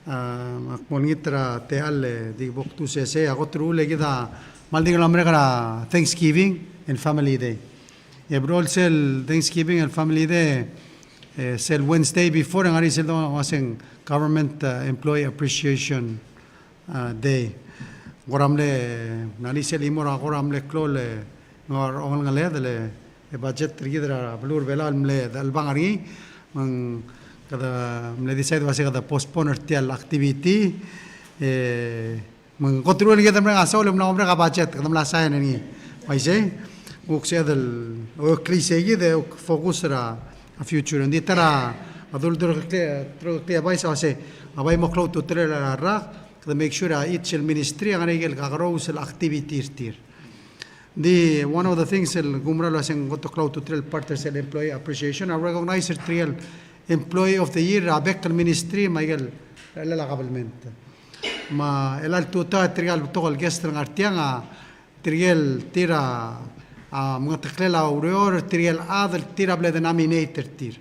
Akmonitra teal di boktu se ako trule kita malding lamre Thanksgiving and Family Day. Ebrol sel Thanksgiving and Family Day sel Wednesday before ang ari sel waseng Government Employee Appreciation Day. Goramle nali sel imora goramle klole ngor ongal ngale dele budget rigidra blur belal mle dalbangari mang kada mle decide wase kada postpone tial activity mang control kita mle asol mle omre ka budget kada mla sa ni paise ukse dal o klise de focus ra a future ndi tara adul tro paise wase abai moklo to tre la ra kada make sure each ministry ang regel ka grows activities tir. One of the things el gumra lo hacen goto cloud to trail partners el employee appreciation. I recognize el trial employee of the year abek el ministry Miguel la government. Ma el alto ta trial to el guest ng artianga trial tira mga taklela auror trial other tira ble denominator tir.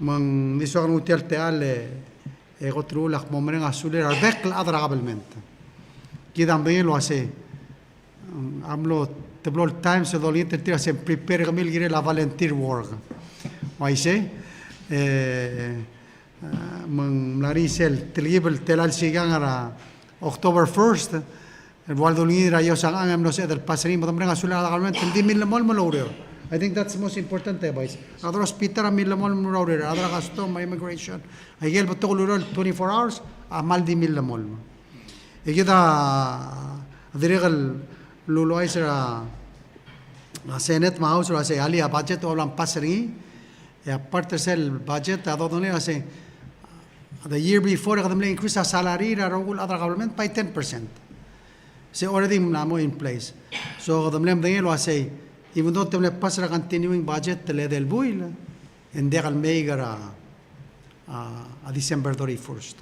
Man diso ang utial te ale gotru la momren asuler abek el other government. Kidam bien lo hace amlo teblo time se doliente tira se prepare gamil gire la volunteer work waise mang larisel telibel telal sigangara October 1st el waldolira yo sang angam no se del paserin bodom renga sula legalmente di mil mol molore. I think that's the most important advice. Other hospital mil mol molore other custom immigration ayel botoluro 24 hours amal di mil mol egida diregal Lulo ay sa Senate House o sa ali a budget o lang pasari e parte sel budget ado donle ase the year before kadamle increase a salary ra rogul other government by 10%. Se already namo in place. So kadamle dengelo ase even though temle pasara continuing budget le del buil and degal meigara a December 31st.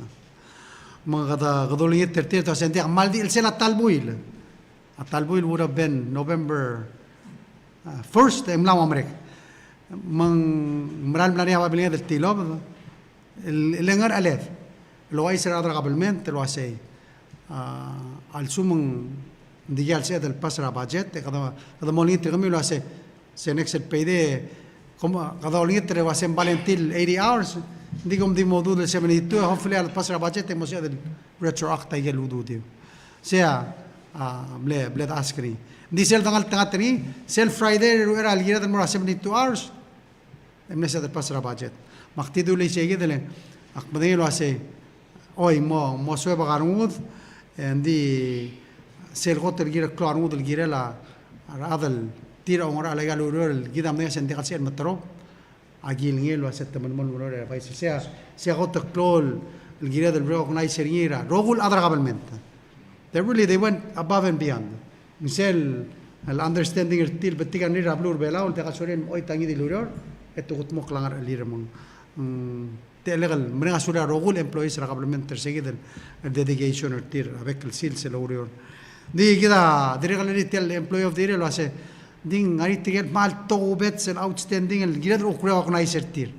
Mga kadolingit 30 to sente maldi el sela talbuil. Talbuil would have been November 1st. Emlaw Amerik. Mang maral na niya pabiling del tilob. Ilangar alef. Lo ay sir adra government lo asay. Al sumang digal siya del pasra budget. Kada molingit kami lo asay. Se next el payday. Kada molingit lo asay valentil 80 hours. Hindi kom di modu del 72. Hopefully al pasra budget mo siya del retroacta yel udu di. Siya bled askri. Di sel tangal tangatri, sel Friday era algira del mora 72 hours. Emnesa del pasra budget. Maktidu le sege dele. Akbade lo ase oy mo sue bagarud and di sel hotel gira klarud el gira la adal tira ongora legal urol gidam ne sen degal sel matro agil ngelo ase tamen mol urol país sea hotel klol el gira del recognize gira rogul adra government. They went above and beyond. Misel el understanding el til betigan ni rablur bela ul tagasoren oy tangi di luror eto gutmok langar lirmong te legal mrenga sura rogul employees ra government seguid el dedication el tir avec el sil se luror di gida directly tel employee of the year lo hace ding ari tiget mal to bets el outstanding el gida recognize el tir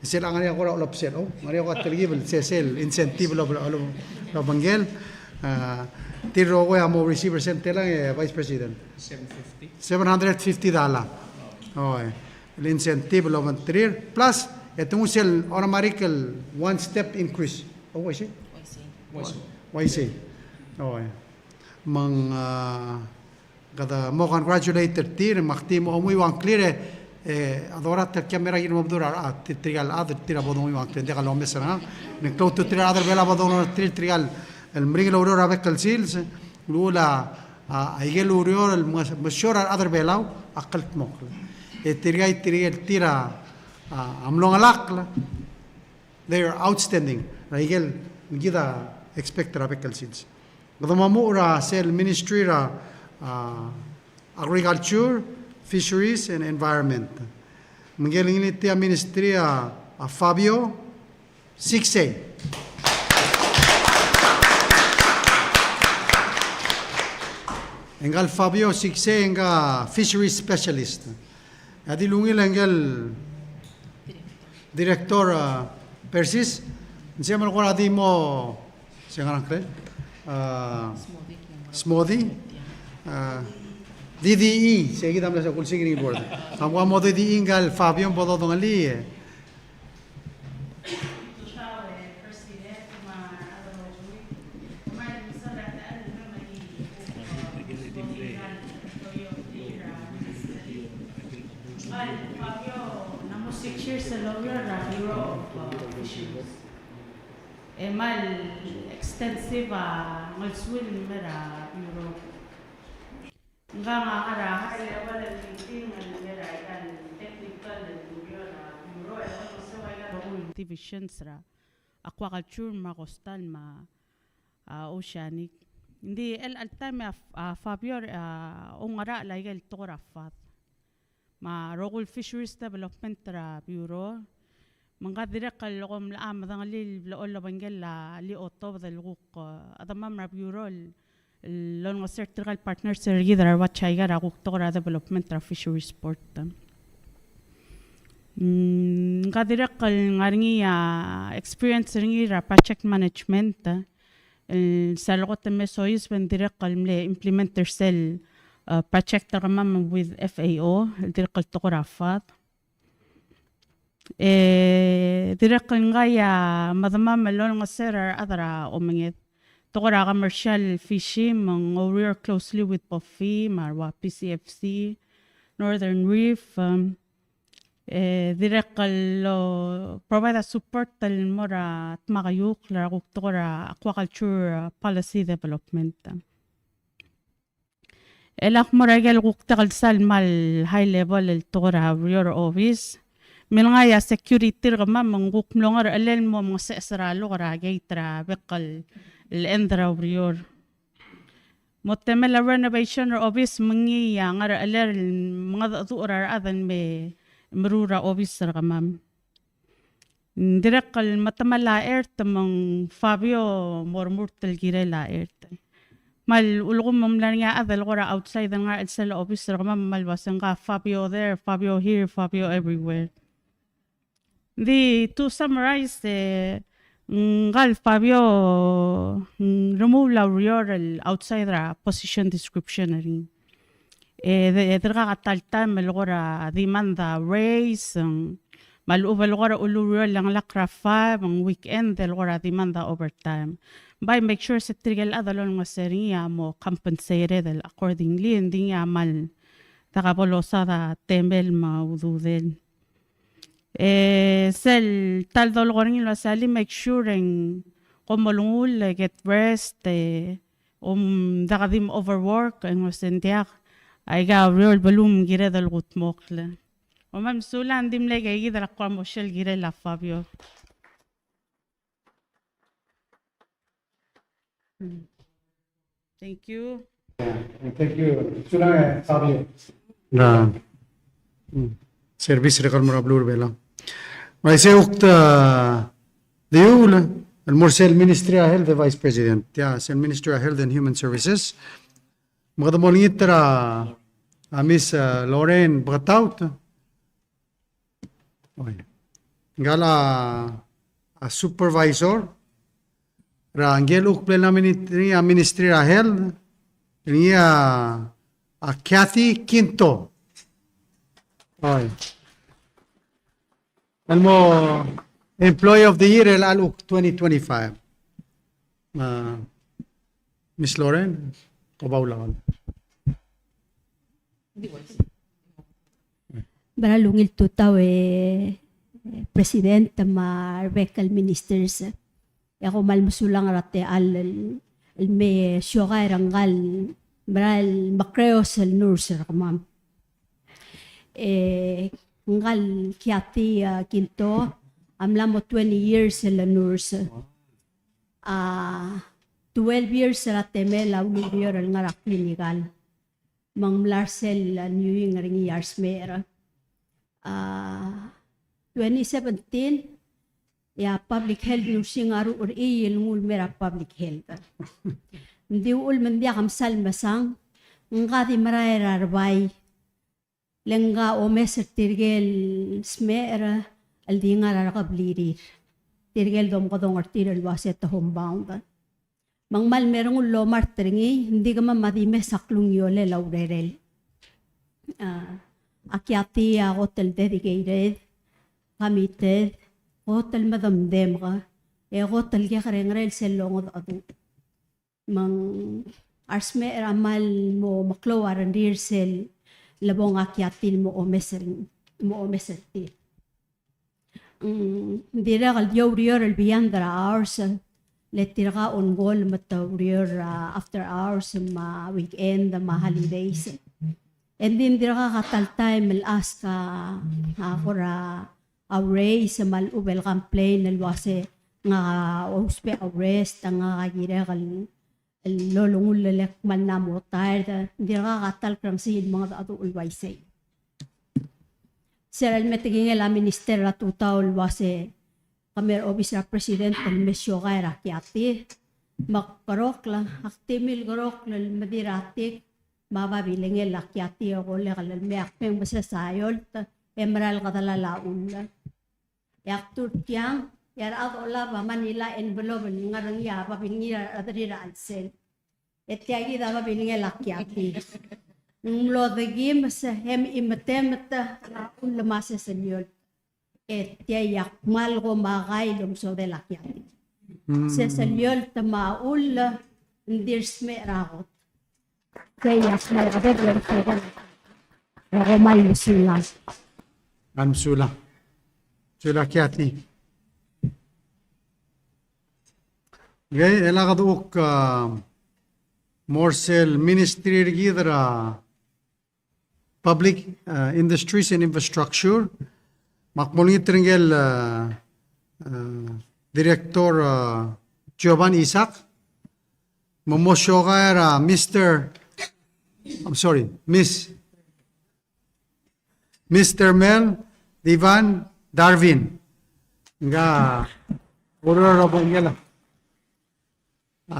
sel angari agora olopsel ngari agora tergibel sel incentive lo bangel tiro we amo receiver sente lang vice president $750 el incentive lo mantener plus etong sel automatic one step increase why say mang kada mo congratulated tir makti mo muy wan clear adora ter camera yin mabdura trial other tira bodon wan clear de lo mesana ne cloud to tira other bela bodon trial el mring lo aurora bekel sils lula aigel urior el mashora other belau akalt mokla tira amlong alakla they are outstanding aigel gida expectra bekel sils gadamamura sel ministry ra agriculture fisheries and environment mngeling ni tia ministry a Fabio 6A Engal Fabio Sikse enga fisheries specialist. Adi lungil engel director Persis Insieme ko natin mo siya nga smoothie. DDE, sige tamla sa kulsing ni board. Ang mo DDE ngal Fabio bodo dong ali. Mal extensive malswil mera bureau nga ara high level meeting mera kan technical bureau also wala divisions ra aquaculture ma coastal ma oceanic hindi al time Fabio ongara laigel tografat ma local fisheries development ra bureau mga direkal lokom la amadang li la bangel la li otto badal guk adamam rab yurol lon certical partner sergi dar wat chaiga ra guk to development ra fishery sport mga direkal ngaringi experience ringi ra project management sa lokot me sois ben direkal mle implementer cell project ramam with FAO direkal to rafat direct ngaya madama melon ngaser adara omengit tokora commercial fishing mang work closely with Puffy marwa PCFC Northern Reef direct lo provide support tal mora tmagayuk la tokora aquaculture policy development elak mora gel guktal sal mal high level el tokora your office من غاية security رغم من غوك ملونغر ألين مو مغسئسرا لغرا جيترا بقل الإندرا وريور متمل renovation أوبيس منغي يانغر ألين مغض ذؤرا أذن بمرورا أوبيس رغم درقل متمل لا إيرت من فابيو مرمورت الجيري لا إيرت مال الغم مملانيا أذل غرا outside نغا إلسل أوبيس رغم مال واسنغا فابيو there فابيو here فابيو everywhere to summarize, ngal Fabio remove la real outside the position description rin. Derga katalta melgora demanda raise maluba lgora ulu lang lakrafa mang weekend lgora demanda overtime. By make sure sa trigel adalon maseriya mo compensated accordingly hindi mal takabolosa da tembel maududel. Sel tal dolgoring lo sali make sure en komolungul get rest dagadim overwork en wasendiak ay ga real balum gire dal gutmokle o mam sulan dim lege gidra kwamo shel gire la Fabio thank you sulan Fabio na service record mura blur bela ويسي وقت ديول المرسل Ministry of Health Vice President يا سل Ministry of Health and Human Services مقدمون ترى Miss Lauren بغتاوت قال supervisor رانجيل أقبلنا Ministry of Health هي Kathy Quinto المو Employee of the Year الألوك 2025 Miss Lauren Kabaulawan Baralungil tutaw President ma Rebecca Ministers ako malmusulang rate me syokay rangal maral makreos al nurse ramam ngal Kathy Quinto amla mo 20 years la nurse 12 years la temela ulubyor al ngara clinical mang Larcel New England years mera 2017 ya public health nursing aru or ngul mera public health ndi ul mendia kamsal masang ngati maraira arbay lenga o meser tirgel smera aldinga rakablirir tirgel dom kadong artirel waset homebound. Mangmal merong lomar tringi, hindi ka madime saklung yole laurerel. Akyati hotel dedicated, committed, hotel madamdem ka, hotel kaya karengrel selong adu. Mang arsme ramal mo maklawaran dir sel labong akyatin mo omeserti. Hindi na kalyaw riyor albiyandra hours, letira ka on goal matawriyor after hours, ma weekend, ma holidays. And then dira ka kataltay malas ka akora awray sa malubel complain nalwase nga uspe arrest nga kagira kal lolongul lelek man namo tired dira ka katal krang sin mga ato ulwaysay. Sir almetiging la minister la tutaw wase kamer office ra president al mesyo kay rakyati makparok la aktimil gorok la madiratik mababiling el lakyati ako le kalal meak peng basa sayol emerald katalalaun la yak turtyang yar ato la ba Manila envelope ngarang ya papingira adrira alsel etyagi da babiling el lakyati nung lo the game sa hem imatemata un lamasa senyol etyak mal ko magay lumso de lakyati sa senyol tamaul ndirsme rakot kaya may kabeglan kaya ako may musulang. Sula. Sula kyati. Gay elakaduk morsel ministry gidra public industries and infrastructure makmonitringel director Giovanni Isaac Momoshogara Mr. Mel Divan Darwin nga urara bangela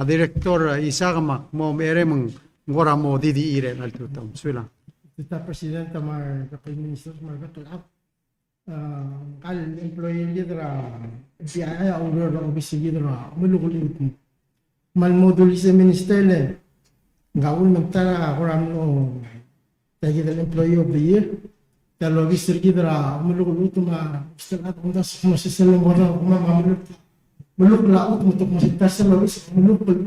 director Isaac mo mere mong ngora mo didi ire nal tutam sula Mr. President mar kapag minister mar katulap kal employee lidra biaya urara office lidra mulukul mal moduli sa minister le gaul magtara kuram no tagi del employee of the year talo officer lidra mulukul utuma istalat undas masiselo mo na kumamuluk muluk laut untuk masita sa lawis muluk pul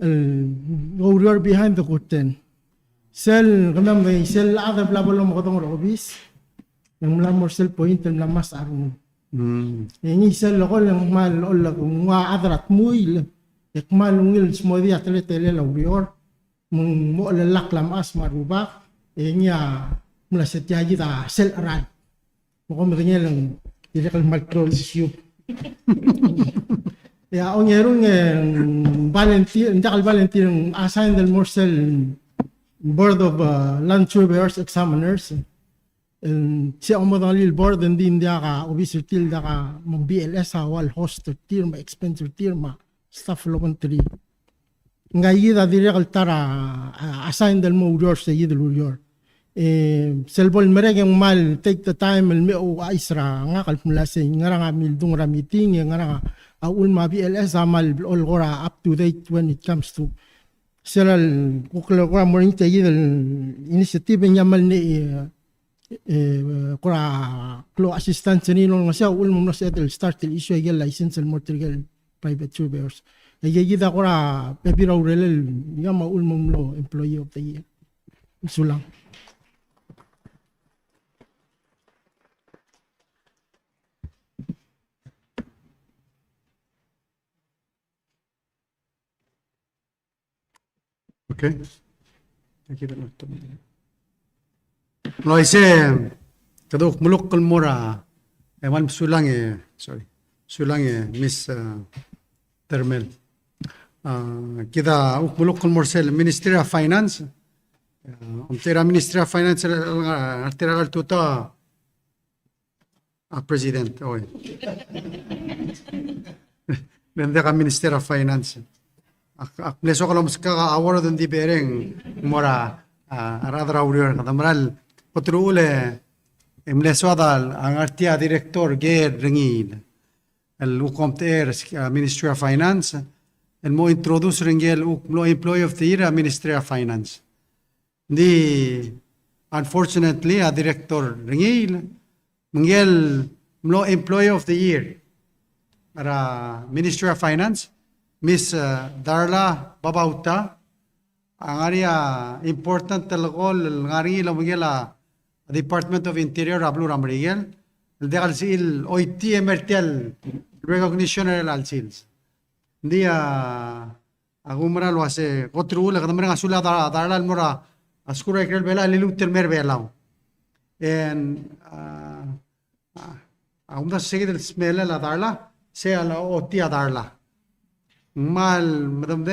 Warrior behind the curtain. Sel kanam may sel ada blabalo mo katong office. Nang lamor sel point ng lamas arun. Ini sel ko lang mal olla kung nga adrat muil. Ek malungil smo dia tele la warrior. Mung mo lalak lamas marubak. Enya mula sa tiyaji ta sel aran. Mo ko maganya lang direkal micro issue. Ya ongerong volunteer, ndakal volunteer assigned del morsel board of land surveyors examiners. Siya umadali board hindi ka officer til ka mag BLS wal hoster tier ma expenser tier ma staff locontry. Ngayi da direkal tara assigned del mo urior sa yidul urior. Selbol mereng mal take the time me o aisra nga kalpula sa nga mil dung ra meeting nga aul ma BLS amal all gora up to date when it comes to seral kukla gora morning tayi del initiative niya mal ni gora klo assistance ni no nga siya ul mo na settle start the issue yung license and motor private surveyors ay gida gora pepiraw relel nga maul mo lo employee of the year sulang. Okay. Nakita mo ito. No, ise, kadok mulok kulmura, ewan sulang Miss Termel. Kita mulok kulmorsel, Ministry of Finance, tira Ministry of Finance, tira kal tuta, President, oy. Bende ka Ministry of Finance. Akleso kalau kaka-award doon di bereng mora aradra urior katamaral potruule imlesuadal ang artia director ger ringil el ukomter Ministry of Finance el mo introduce ringel mo employee of the year Ministry of Finance. Di unfortunately a director ringil mengel mo employee of the year para Ministry of Finance Miss Darla Babauta ang area important talakol ngari lamagela Department of Interior ablu ramrigel el degal sil OIT emertial recognition al sils dia agumra lo hace otro la kadamra asula darla al mora askura ikrel bela lilutel mer belao en agumda seguir el smela la darla sea la OIT darla mal madam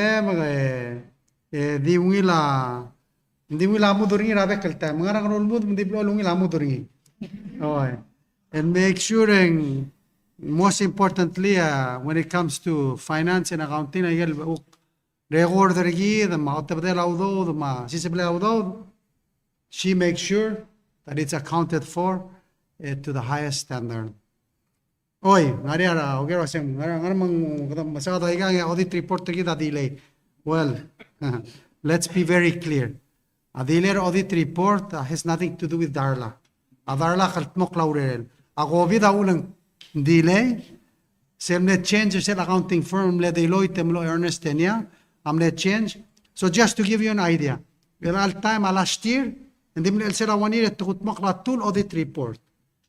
di wila muduringi rabe kelta mengarang rolmud di blolungi la muduringi and make sure most importantly when it comes to finance and accounting ayel record dergi the ma tabdel awdo the ma sisable awdo she makes sure that it's accounted for to the highest standard. Oy, ngariara ogero sem ngaramang masada iga audit report kita delay. Well, let's be very clear. A dealer audit report has nothing to do with Darla. A Darla kaltmok laurel. A govida ulang delay. Semle change sel accounting firm le Deloitte mlo Ernest Young. Amle change. So just to give you an idea. El all time last year and dimle el sera 1 year tukutmok la tool audit report.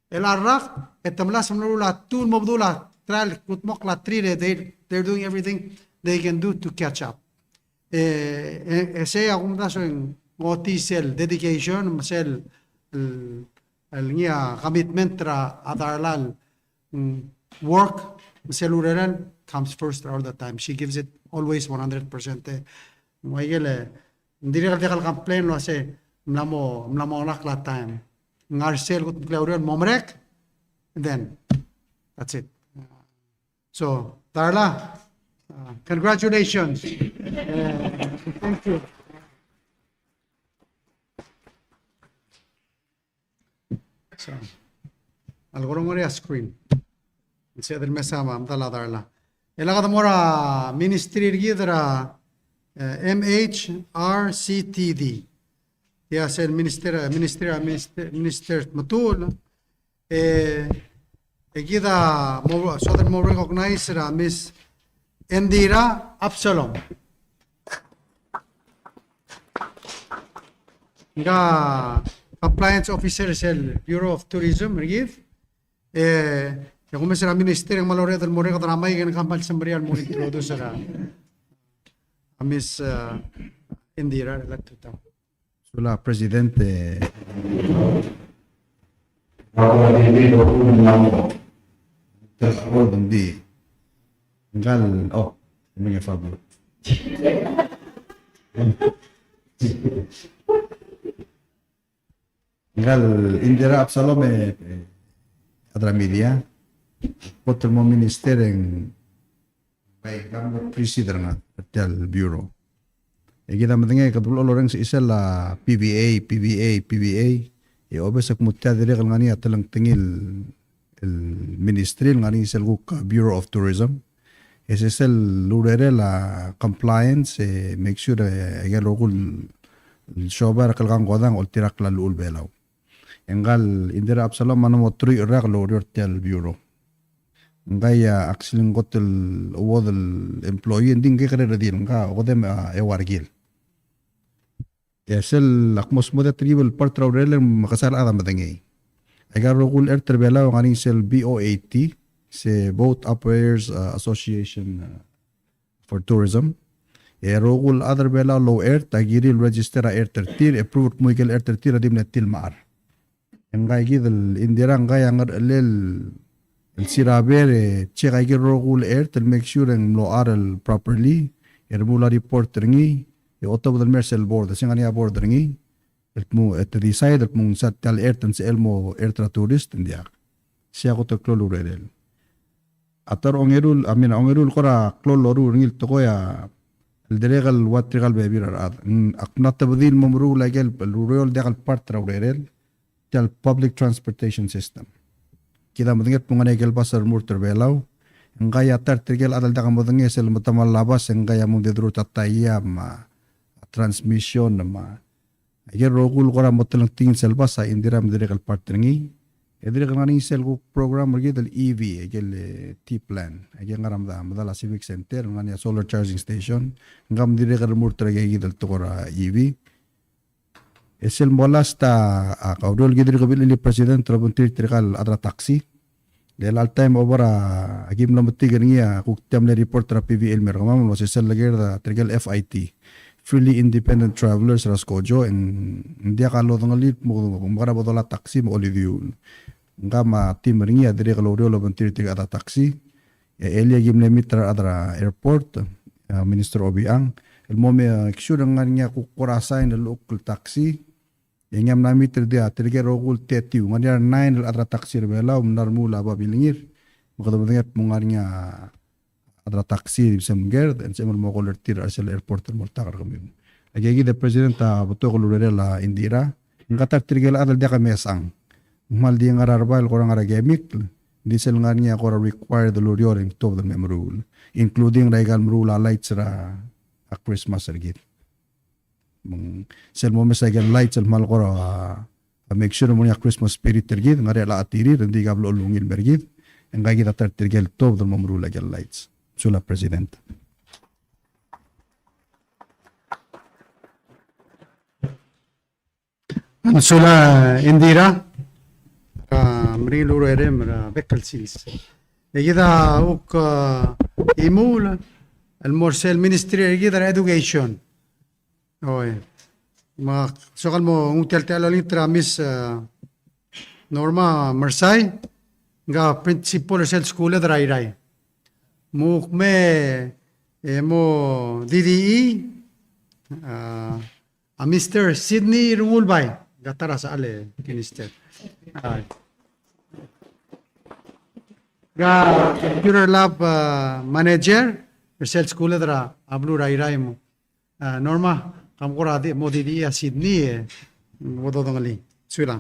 El arraf etamlas mlo la tool mobdula trial kutmok la 3 they're doing everything they can do to catch up. Ese agum da so otisel dedication masel el niya commitment tra adarlal work masel ureran comes first all the time. She gives it always 100%. Mayele ndiri kal complain lo ase mlamo nak la time ngarsel gut klauren momrek then that's it. So Darla, congratulations. Thank you. So, algorong screen. Instead del mesama amdala Darla. Elaga mora ministry gidra MHRCTD. Yes, el minister matul. Gida so that more recognize Miss Indira Absalom. Nga compliance officer sel Bureau of Tourism rigid. Kung mesra minister ang malore del more kadramay kan kampal sambarial mo introduce Miss Indira elected. Sula presidente di ngal may favor ngal Indira Absalom adra media potro mo minister en bay gambo president del bureau kita mendengar kadul orang seisal la PBA obes ak mutta dire ngani atalang tingil el ministry ngani selguk Bureau of Tourism ese es el lurere la compliance make sure agar rogul shobar kalgang godang ultirak la lul belaw engal Indira Absalom manamo tri rak lo del bureau ngaya aksilin gotel award employee nding ke kare radil nga odem ewargil es el akmos moda tribal part raurel makasar adam badangay agar rogul terbela ngani sel BOAT se Boat Operators Association for Tourism rogul other bela low air tagiril register air tertir approved muikel air tertir adim netil maar engay gidel Indira ngay angar lel el siraber check ay rogul air tel make sure en lo aral properly mula report ringi oto del Mersel board singania board ringi el decide mong sa tal air tan sa elmo air tra tourist india siya ko to klolurel atar ongerul kora kloloru ringil to koya el delegal watrigal bebirar aknat tabdil momru lagel el rural degal part raurel tial public transportation system. Kita matingat punganay pasar murter belaw. Ang kaya tertigel adal da kamutingi sel matamal labas ang kaya mong didro tataya ma transmission ma. Ayer rogul kora motelang tingin sel basa indira madirekal partneringi. Edire kanani sel ko program lagi dal EV agel T-plan. Agel ngaram da madala civic center ngani solar charging station. Ngam dire kar murter agel dal tokora EV. Esel molas ta kaudol gidire kabil ili president trabuntir trikal adra taxi. Del all time over agim lamati ganiya kuktiam le report tra PVL merkamam lo sel lagi da trikal FIT. Freely independent travelers raskojo and dia kalau tanggalit mo kumara botola taxi mo oliviul. Nga ma tim ringi adire kalau rio lo bantir tiga ada taxi. Elia gimle mitra adra airport Minister Obiang. El mome kisura nganya kukurasa in local taxi. Yang yam na mitra dia tiga rogul tetiu. Nganya 9 adra taxi rebela umnar mula babilingir. Makadabatingat mungarnya adra taxi semger dan semel mo kolertir arsel airport mo takar kami. Agagi the president buto ko lurela Indira. Ngatar tirgel adal dia kamesang. Mal dia ngararbal korang aragemik. Di sel nganya ko require the lurioring to the mem rule including regal rule lights ra a Christmas ergit. Sel mo mesagal lights al mal ko make sure mo niya Christmas spirit ergit ngare la atiri rendi gablo lungil bergit. Ngagi tatar tirgel to the mem rule agal lights. Sula President. Sula Indira mriluro erem vehicle sales. Egida uk imul المرسل ministry egida education. Oy. Ma sokal mo ngutel telo litra miss Norma Marsay nga principal sel school drai. Mukme mo DDE a Mr. Sydney Rumulbay gatara sa ale kinister. Ga computer lab manager Resel school dra ablu rai mo. Norma kamkora di mo DDE a Sydney bodo dongali. Sulang.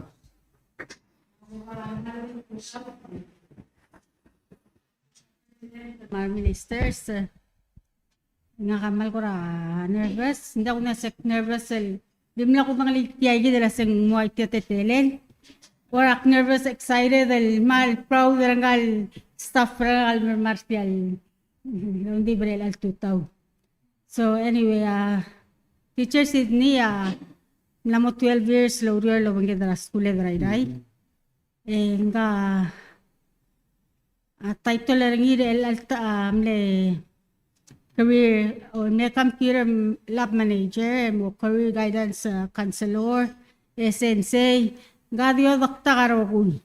Mga ministers, nga kamal ko ra nervous. Hindi ako nervous. Di mo na ako mga ligtiyay dala sa mga itiyatetelen. Warak nervous, excited, mal, proud, rangal, staff, rangal, martial. Hindi ba nila tutaw. So anyway, teacher Sydney, namo 12 years, laurior, lawang kita school, right? Nga, title lang le career o may computer lab manager mo career guidance counselor sensei gadio dokta karokul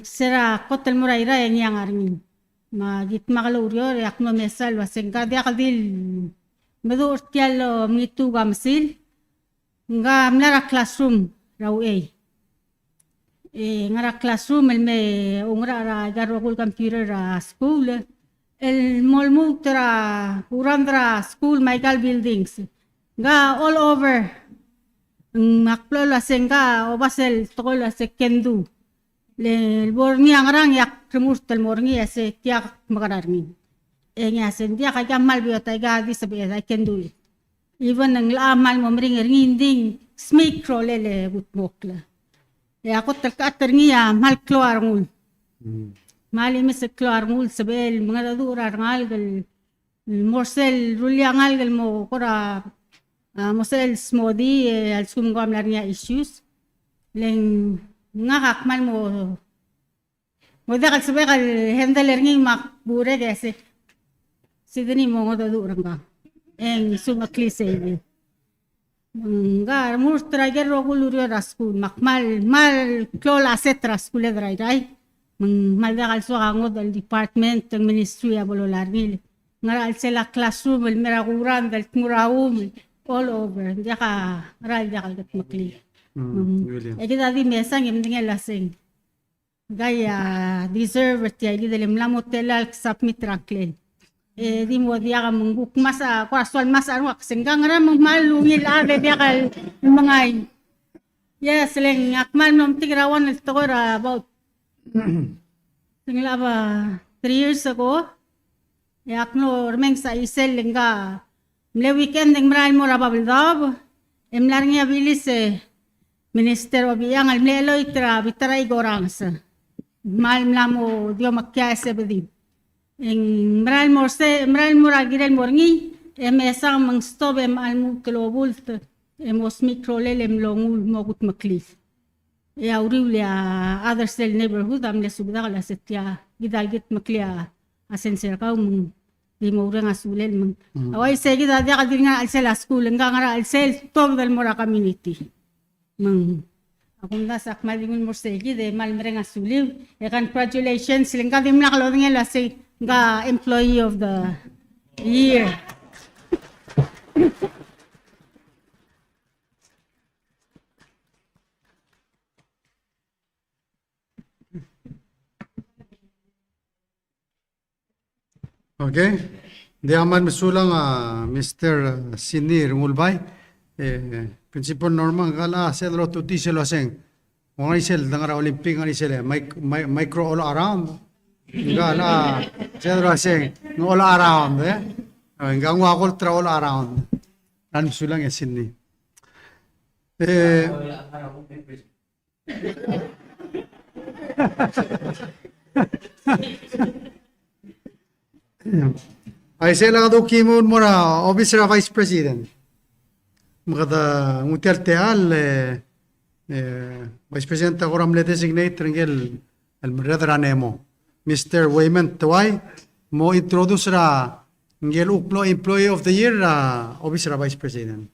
sera kotel muraira yang armin magit makaluryo yak no mesal waseng gadia kadil medu urtialo mitu gamsil nga mlara classroom raw ngara classroom me ungra ra garokul computer school el molmu tra urandra school Michael buildings ga all over maklo la senga obasel tokol la sekendu le borni angrang yak remustel morni ase tiak magararmi enya sendia ka gamal biota ga di sabi I can do it even ang lamal mo mring nginding smikro lele butmokla. Ako terniya mal keluar ngul. Mali mis keluar ngul sebel mga dadura ngal gal morsel rulia ngal gal mo kora morsel smodi al sumgam larnya issues. Leng ngakak mal mo dakal sebel kal handler ngi mak bure dese. Sidini mo dadura nga. Eng sumakli sebe. Nga mustra gerro gulurio raskul makmal mal klola setra skule drai mal dagal so angod al department ng ministry abololarnil nga al sela classroom el meraguran dal muraum all over dia ka ral dia ka makli kita di mesa ngem ngel lasing gaya deserve ti ali del mlamot telal submit raklen di mo dia ka mungguk masa kwaswal masa ano senggang ra malungil ade dia kal mga Yes, leng akmal nom tigrawan el tokora about tingla ba 3 years ago. Yakno remeng sa isel lenga mle weekend ng maral mo rababildab. Emlar niya bilis minister of yang al mle lo itra bitara igorans. Mal mlamo dio makya se bedi. Ing maral mo ragirel morngi emesa mang stop em al mu globult emos mikrolel em longul mogut maklis. Ya uriwlia other cell neighborhood amle subda la setya gidalgit maklia asenser ka di mo ura nga sulel mang away segi da dia kadir nga alsel school nga nga alsel tom dal mora community mang akong nasak malingon mo segi de mal mere nga sulil congratulations lingka dim na kalod nga lasi nga employee of the year. Okay. Di aman misulang Mr. Sinir Mulbay. Principal normal kala sedro tuti selo aseng. Mga isel dangara Olympic nga isel micro all around. Gala sedro aseng all around hanggang wakol tra all around. Nan misulang ya Sinni. Ay sila ka kimon mo na Officer Vice President. Makata ngutel teal Vice President ako ramle designate ringel al redranemo. Mr. Wayman Tuay mo introduce ra ngel employee of the year Officer Vice President.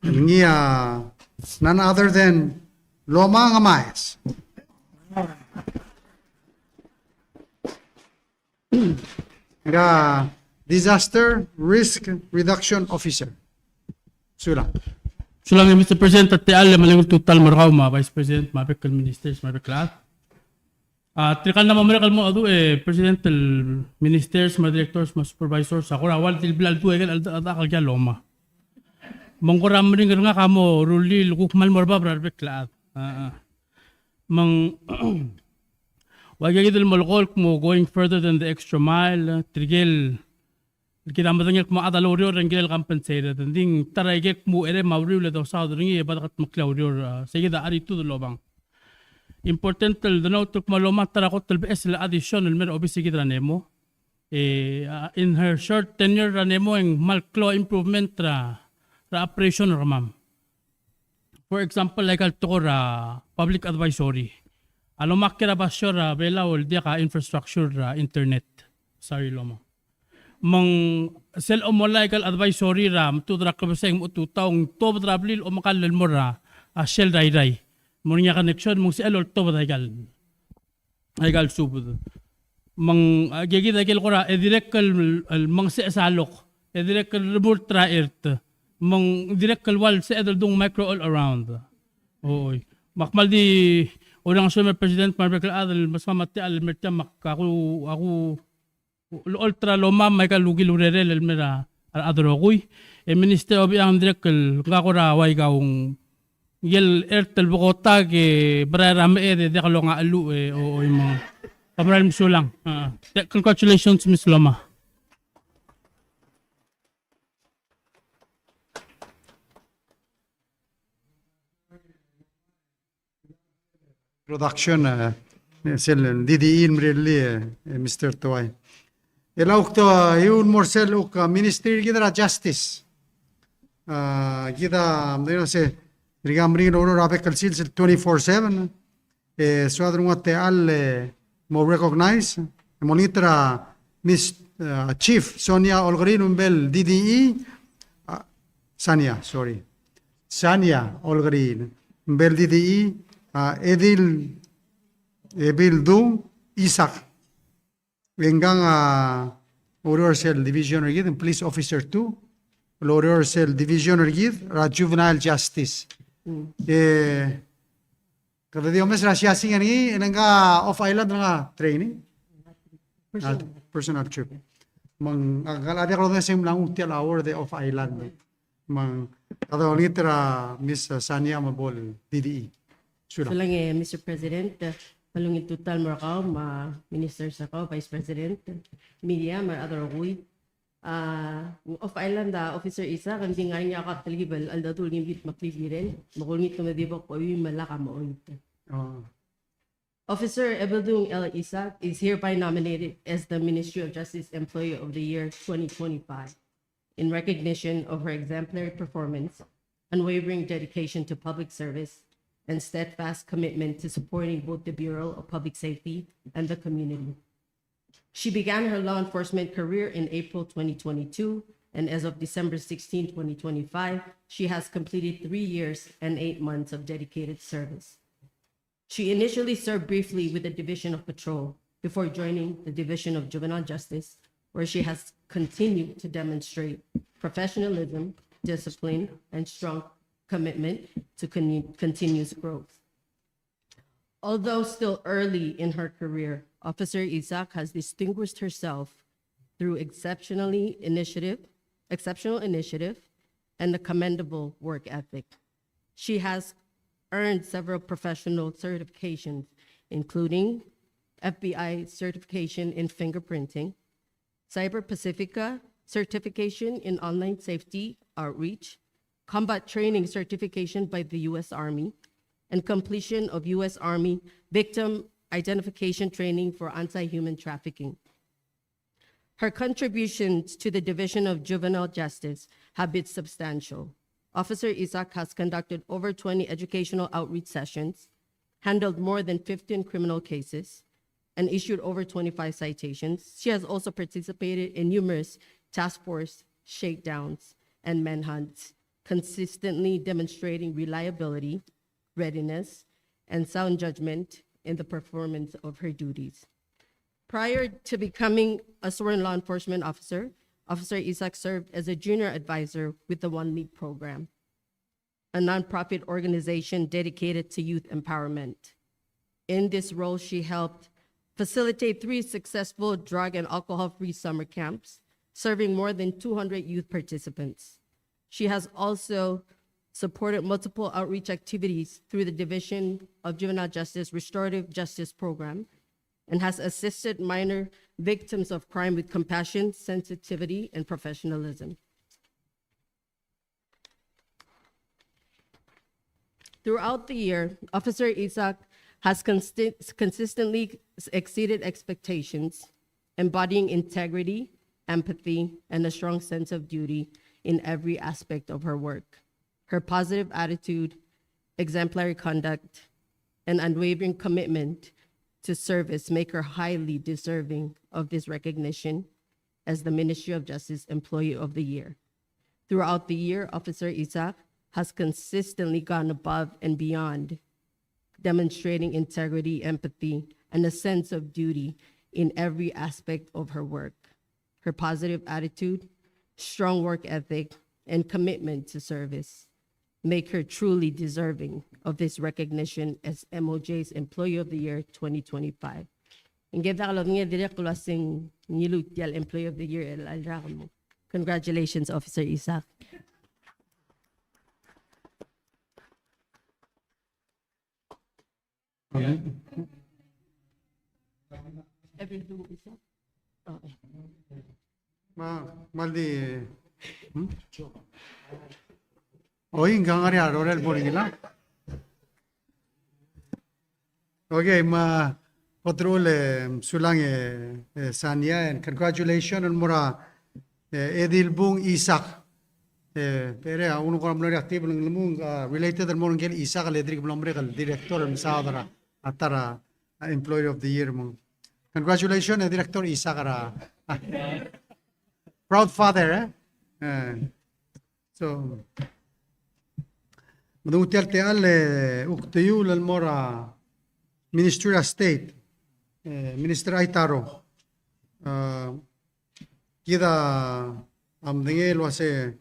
Ngia none other than Loma Ngamayas. Disaster Risk Reduction Officer. Sulang. Sulang Mr. President at tial maling total markaw ma Vice President mapekal ministers mapeklat. Trikan na mamerakal mo adu presidential ministers ma directors ma supervisors ako rawal tilbilal tu egal alda kalja loma. Mangkoram ring nga kamo rulil kukmal morba barbeklat. Mang wagigidil molkol mo going further than the extra mile trigel kita matangil mo adalorio rengel compensated ding tarayget mo ere mawriw le do sa ringi badakat maklawrior sige da ari tu lobang important tel no tuk maloma tarakot tel bes la additional mer obisi kita nemo in her short tenure ranemo ang malklo improvement ra operation ramam. For example like al tokora public advisory alomak kira basyo bela ol dia ka infrastructure internet sorry loma mang sel o legal advisory ram tu dra ka baseng utu taong to drablil o makalal mo ra shell ray mo niya connection mong si elol to legal subud mang gigi dagel ko ra direct mang si salok direct remote traert mang direct wal si edol dong micro all around oy makmal di unang summer president marbekal adal mas mamati al mertia ako ultra loma may kalugi lurere mera adrogoy minister of ang direkal ngakora way gaung yel ertel bogota ke brarame de dekalo nga alu o mga pamaral misulang congratulations Miss Loma. Production sel DDE mreli Mr. Tuay. Elauk to yun morsel uk ministry gidra justice. Gida mdino se rigamri no rabe kalsil 24/7. Suadrunga te al mo recognize monitora Miss Chief Sonia Olgarin umbel DDE Sania Olgarin umbel DDE Edil Dung Isaac hanggang Warrior Cell Division Rigid and Police Officer 2 Warrior Cell Division Rigid Juvenile Justice kada di omes rasya singa ni nanga off island nga training personal trip mang agalade ko na sim lang utial hour de off island mang Kada litra Miss Sania Mabol DDE. Sula. Sulang Mr. President, malungit total marakaw, ministers ako, Vice President, media, other way. Of Island, Officer Isa, kandi nga niya ka talibal, alda tuling bit maklibirin, makulungit na madibok ko, yung malaka mo. Officer Ebedung L. Isa is hereby nominated as the Ministry of Justice Employee of the Year 2025 in recognition of her exemplary performance, unwavering dedication to public service, and steadfast commitment to supporting both the Bureau of Public Safety and the community. She began her law enforcement career in April 2022, and as of December 16, 2025, she has completed 3 years and 8 months of dedicated service. She initially served briefly with the Division of Patrol before joining the Division of Juvenile Justice, where she has continued to demonstrate professionalism, discipline, and strong commitment to continuous growth. Although still early in her career, Officer Isaac has distinguished herself through exceptional initiative, and a commendable work ethic. She has earned several professional certifications, including FBI certification in fingerprinting, Cyber Pacifica certification in online safety outreach, combat training certification by the U.S. Army, and completion of U.S. Army victim identification training for anti-human trafficking. Her contributions to the Division of Juvenile Justice have been substantial. Officer Isaac has conducted over 20 educational outreach sessions, handled more than 15 criminal cases, and issued over 25 citations. She has also participated in numerous task force shakedowns and manhunts, consistently demonstrating reliability, readiness, and sound judgment in the performance of her duties. Prior to becoming a sworn law enforcement officer, Officer Isaac served as a junior advisor with the One League program, a nonprofit organization dedicated to youth empowerment. In this role, she helped facilitate 3 successful drug and alcohol-free summer camps, serving more than 200 youth participants. She has also supported multiple outreach activities through the Division of Juvenile Justice Restorative Justice Program, and has assisted minor victims of crime with compassion, sensitivity, and professionalism. Throughout the year, Officer Isaac has consistently exceeded expectations, embodying integrity, empathy, and a strong sense of duty in every aspect of her work. Her positive attitude, exemplary conduct, and unwavering commitment to service make her highly deserving of this recognition as the Ministry of Justice Employee of the Year. Throughout the year, Officer Isaac has consistently gone above and beyond, demonstrating integrity, empathy, and a sense of duty in every aspect of her work. Her positive attitude, strong work ethic, and commitment to service make her truly deserving of this recognition as MOJ's Employee of the Year 2025. Employee of the Year. Congratulations, Officer Isaac. Everything Isaac? Okay. Maldi. Oy, ngangari arorel borigila. Okay, patrol sulang Sanya, and congratulations on mura Edilbung Isaac. Pero uno ko namlo active ng lumung related mo ng Isaac electric blombre kal director ng Saudara atara Employee of the Year mo. Congratulations, Director Isaac ara. Proud father, so madungtial te alle uktayu lal mora Ministry of State, Minister Aitaro. Kita amdengel wase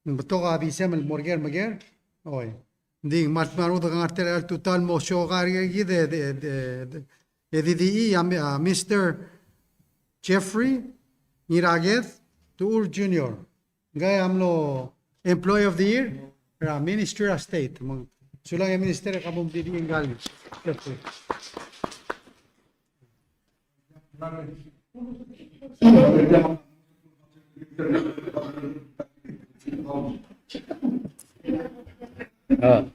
betoka abisem el morger, oy. Ding mat maru da artel total mo shogari gide de Mr. Jeffrey Nirageth Tour Jr. Gaya amlo Employee of the Year, Minister of State. Sulang yung minister kamong didiin gali.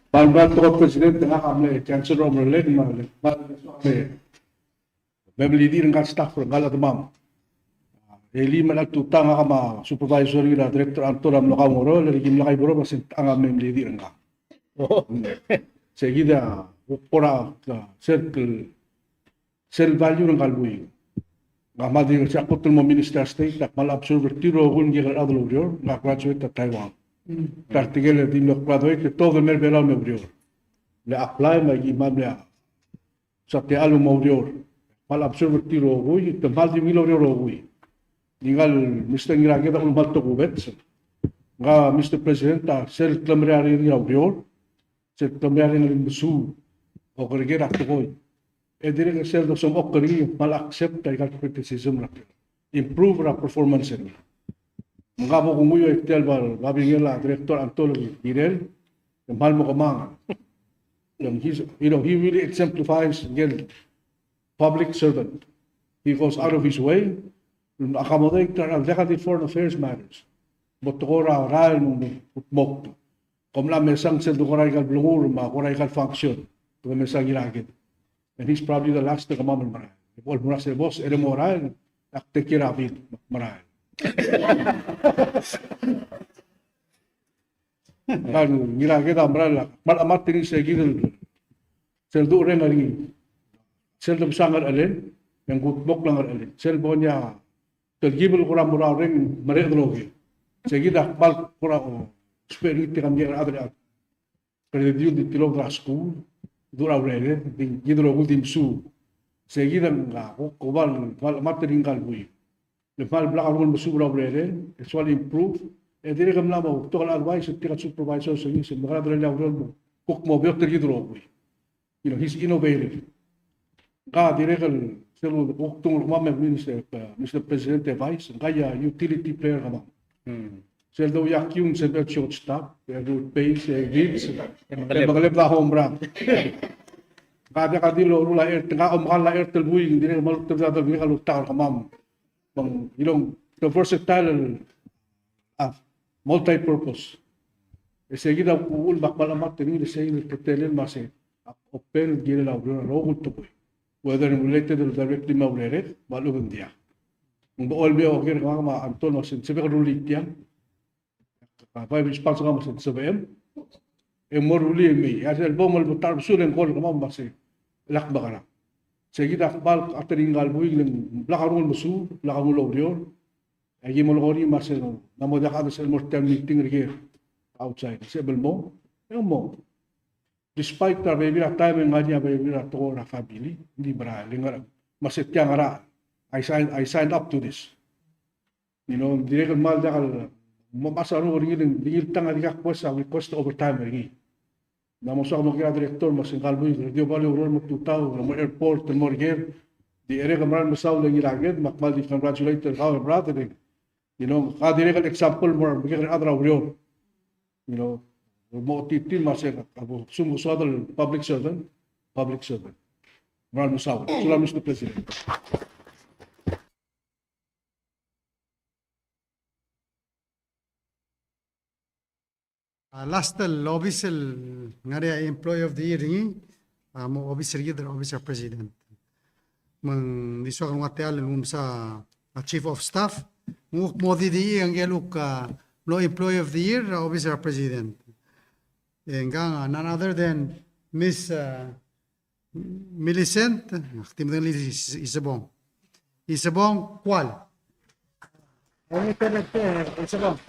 Bantu ko presidente nga kami chancellor mo leg man member din nga staff ng gala tamam eli man at tutang nga kama supervisor ila director antolam lo kamoro le gim lakay buro basin ang member din nga seguida pora circle sel value ng galbuy nga madi sa kutul mo minister state tak mal observer tiro gun gigal adlo nga graduate at Taiwan. Practically din lo graduate que todo el verano me abrió. Le apply ma gimabla sa te alu mo abrió. Mal observer tiro hoy te mal di milo abrió hoy. Dingal Mr. Ngirage da un malto kubet. Nga Mr. President ta sel klamreari ni abrió. Sel klamreari ni musu o korigera to hoy. E dire que sel do som okori mal accept ta criticism ra. Improve ra performance ni. Mga mo kumuyo ektel bal babingela director antology girel yung mal mo kamang yung he really exemplifies again public servant. He goes out of his way to accommodate our executive foreign affairs matters but to ra ral mo mok kom la mesang sel do koray kal blungur ma koray kal function to mesang gilagid and he's probably the last to come on maral bol mura se boss ere moral ak tekirapit maral kan ngira kita amral mal amat tini segidel sel du ren ari sel dum sangar alen yang gutbok lang alen sel bonya tergibel kurang murah ren mare drogi segida bal kurang spirit kan dia ada kreditiu di tilo grasku dura ren di gidro ultim su seguida nga ko bal amat tinggal bui le mal belakang mo subra brere actually improve e dire kam lama to kala advice tira supervisor so yun mga dre la mo kuk mo better gidro boy he's innovative ka dire kal selo uktung mo minister Mr. President vice kaya utility player kama sel do yak yung se bet short stop do pay se gives magaleb la home run kada kadilo rula tengah la airtel buy dire mal terdadal ni kalau tar kamam the versatile multi-purpose. Seguida ul bakbalamat tini le say telen mase open gila la rogul to boy whether related or directly mauleret balugun dia ngo olbe o gir ma antol no sin sebe rulit dia pa response ngam sin sebem e moruli mi asel bomol butar sulen gol ngam mase lak bakara seguida bal ateringal buig leng blakarul musu blakarul orior ay mo lori masel namo da kada sel mortal meeting here outside sebel mo mo despite the baby time ngaji baby to ra family di bra lingar maset yang ara I signed up to this direct mal da kal mo pasaro ring dingil tanga dikak posa request overtime ringi namo sa mo kira director masin kalboy radio bali urol mo tutaw mo airport mo riger di ere kamran mo saw lagi laged makmal di congratulate our brother ka direct example mo bigyan adra urol mo titil masin abo sumo sadal public servant maral mo saw sula Mr. President. Last official ngari employee of the year ni mo officer leader officer president mang diso kan watel sa chief of staff mo di ang geluk no employee of the year officer president nga none other than Miss Millicent timdan li Isabong kwal ano talaga Isabong.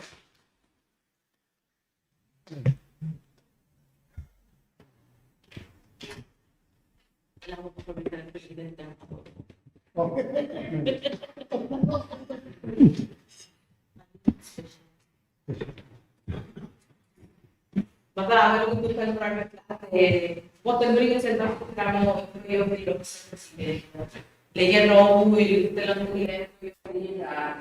Baga, malugutukan mo rin lahat eh. What the bring us and back to Kamo, President. Legen Rohui, Telang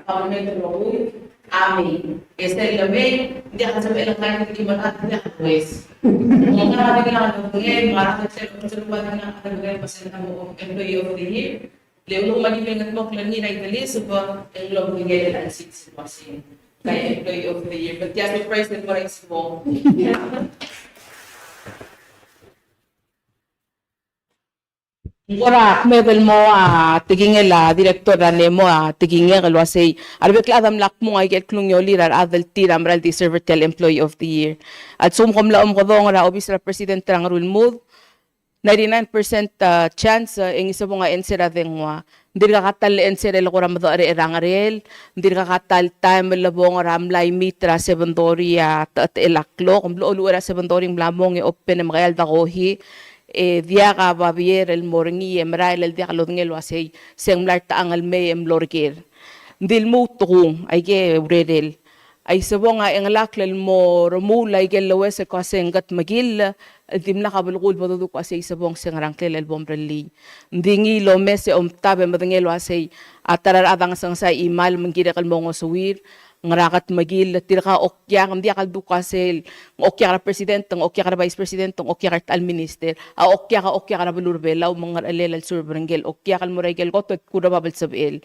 Parliament Rohui, Ami. Este la me, dia kan sampai lakukan di mana dia wes. Mungkin ada yang mungkin marah kecil kecil banyak yang ada mungkin pasal kamu employee of the year. Lewat mani pengen mau kelengi naik tali sebab yang lo punya dan situasi kayak employee of the year. But just the price that what is small. Ora mebel mo tiging la direktora nemo tiging lo say arbek la adam lak mo ay get klung yoli rar adel tiram ral di servitel employee of the year at sum kom la kodong ra obis ra president rang rule move 99% chance ing isa nga ensera dengwa ndir ka katal ensera lo ram do are rangarel ndir ka katal time lo bong ram lai mitra sebondori at elaklo kom lo ra sebondori mlamong e open mgal da gohi diaga babier el moringi emrail el diaga lodngel wasay senglar taangal me emlorgir dil mo tukung ay ge uredel ay sabonga englak mo romula ay gel lawes ko sengat magil dimla kabulgul bodo ko asay sabong sengarang kel el bombrelli ndingi lo mese tabe madngel wasay atarar adang sang sa imal manggira kal mongo suwir ngarakat magil tirka okya ngam dia kal dukasel okya ka president ng okya ka vice president ng okya ka al minister okya ka bulur belaw mga alel surbrengel okya kal moregel ko tot kuda babal sabel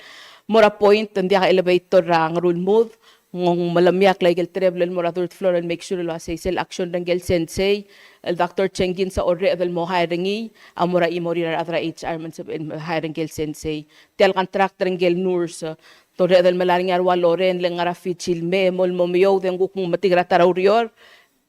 mora point ndia ka elevator ang rule move ngong malamyak like el treble mora third floor and make sure lo say sel action dengel sensei el Dr. Chengin sa orre del mo hiringi amora imori adra HR man sab hiring gel sensei tel contract dengel nurse Tore del malaring arwa loren lengara fichil me mol momio den guk matigra taraurior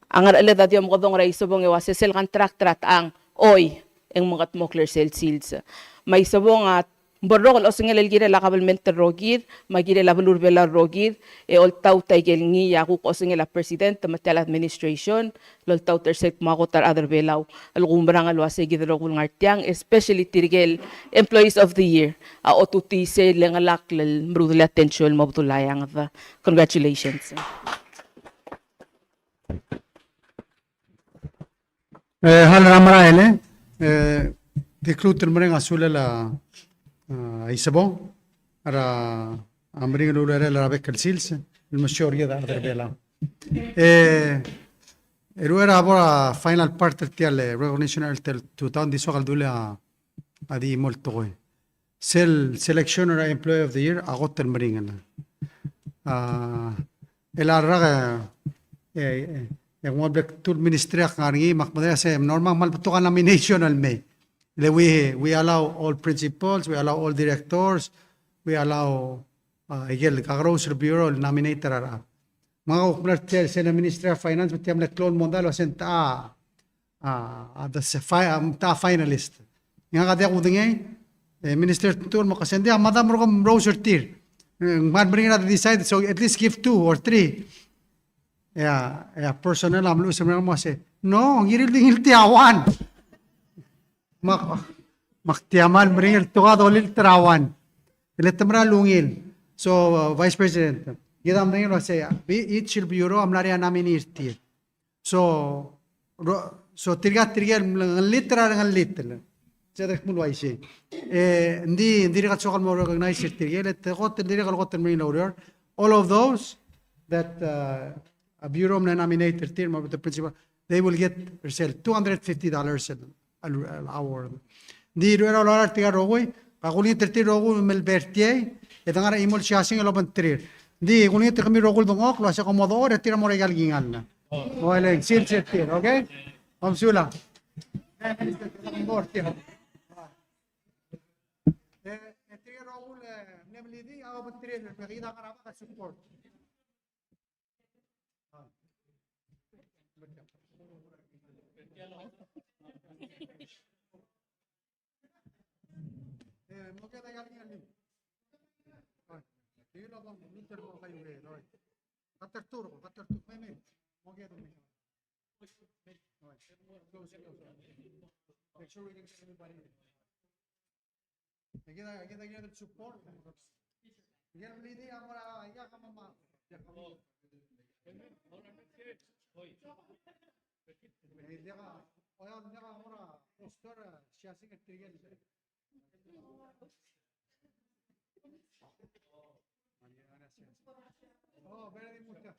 angar ele dadio mo dong rai sobong ewa sel contract trat ang oy eng mga mokler sel sils may sobong at borrok o singel el gire la kabelmente rogir magire la bulur bela rogir e ol tau taigel ngi ya guk o singel la president matel administration lol tau terset magotar other belaw al gumbrang al wase gidro gul ngartiang especially tirgel employees of the year a otuti se lengalak lel mrudle attention mabdulayang congratulations hal ramaraele decluter mreng asule la isabong ara amring lulere la bekel sils il mashorgia da bela era abora final part tial recognition tel 2000 di sogal dule adi molto selection or employee of the year agot el mringen el arraga yang mo bek tul ministry ngarngi makmada se normal mal putukan nomination al me we allow all principals, we allow all directors, we allow igel kagrocer bureau nominator ara mga ukmler sa ministry of finance matiam le clone mondal wasen ta ta finalist nga kada ko dingay minister tour mo kasendi madam ro browser tier man bring it decide so at least give 2 or 3 personnel am lu semra mo se no ngiril dingil tiawan maktiamal bring tuga dolil trawan eletamra lungil so vice president gidam bring say each bureau amlari nominate so tirga literal ngal little sedek mul waisi ndi gat sokal mo recognize tirga te got ndiri gal got bring all of those that a bureau nominated team of the principal they will get yourself $250 al hour di ro la tiga rogoi paguli terti rogo mel bertie e tangara imol siasing lo bantrir di guni te kami rogol dongok lo sa komodore tira mo regal gingan o ele sil setir okay amsula tira rogol nemlidi aw bantrir begida karaba ka support Moga da galing ali. Dilo bang meter mo kayo eh. Katertur may. Moga do may. Make sure we can get everybody. Kita support. Yan lidi amora ya mama. Dia ka ora poster siasing tigel. Oh, very mucho.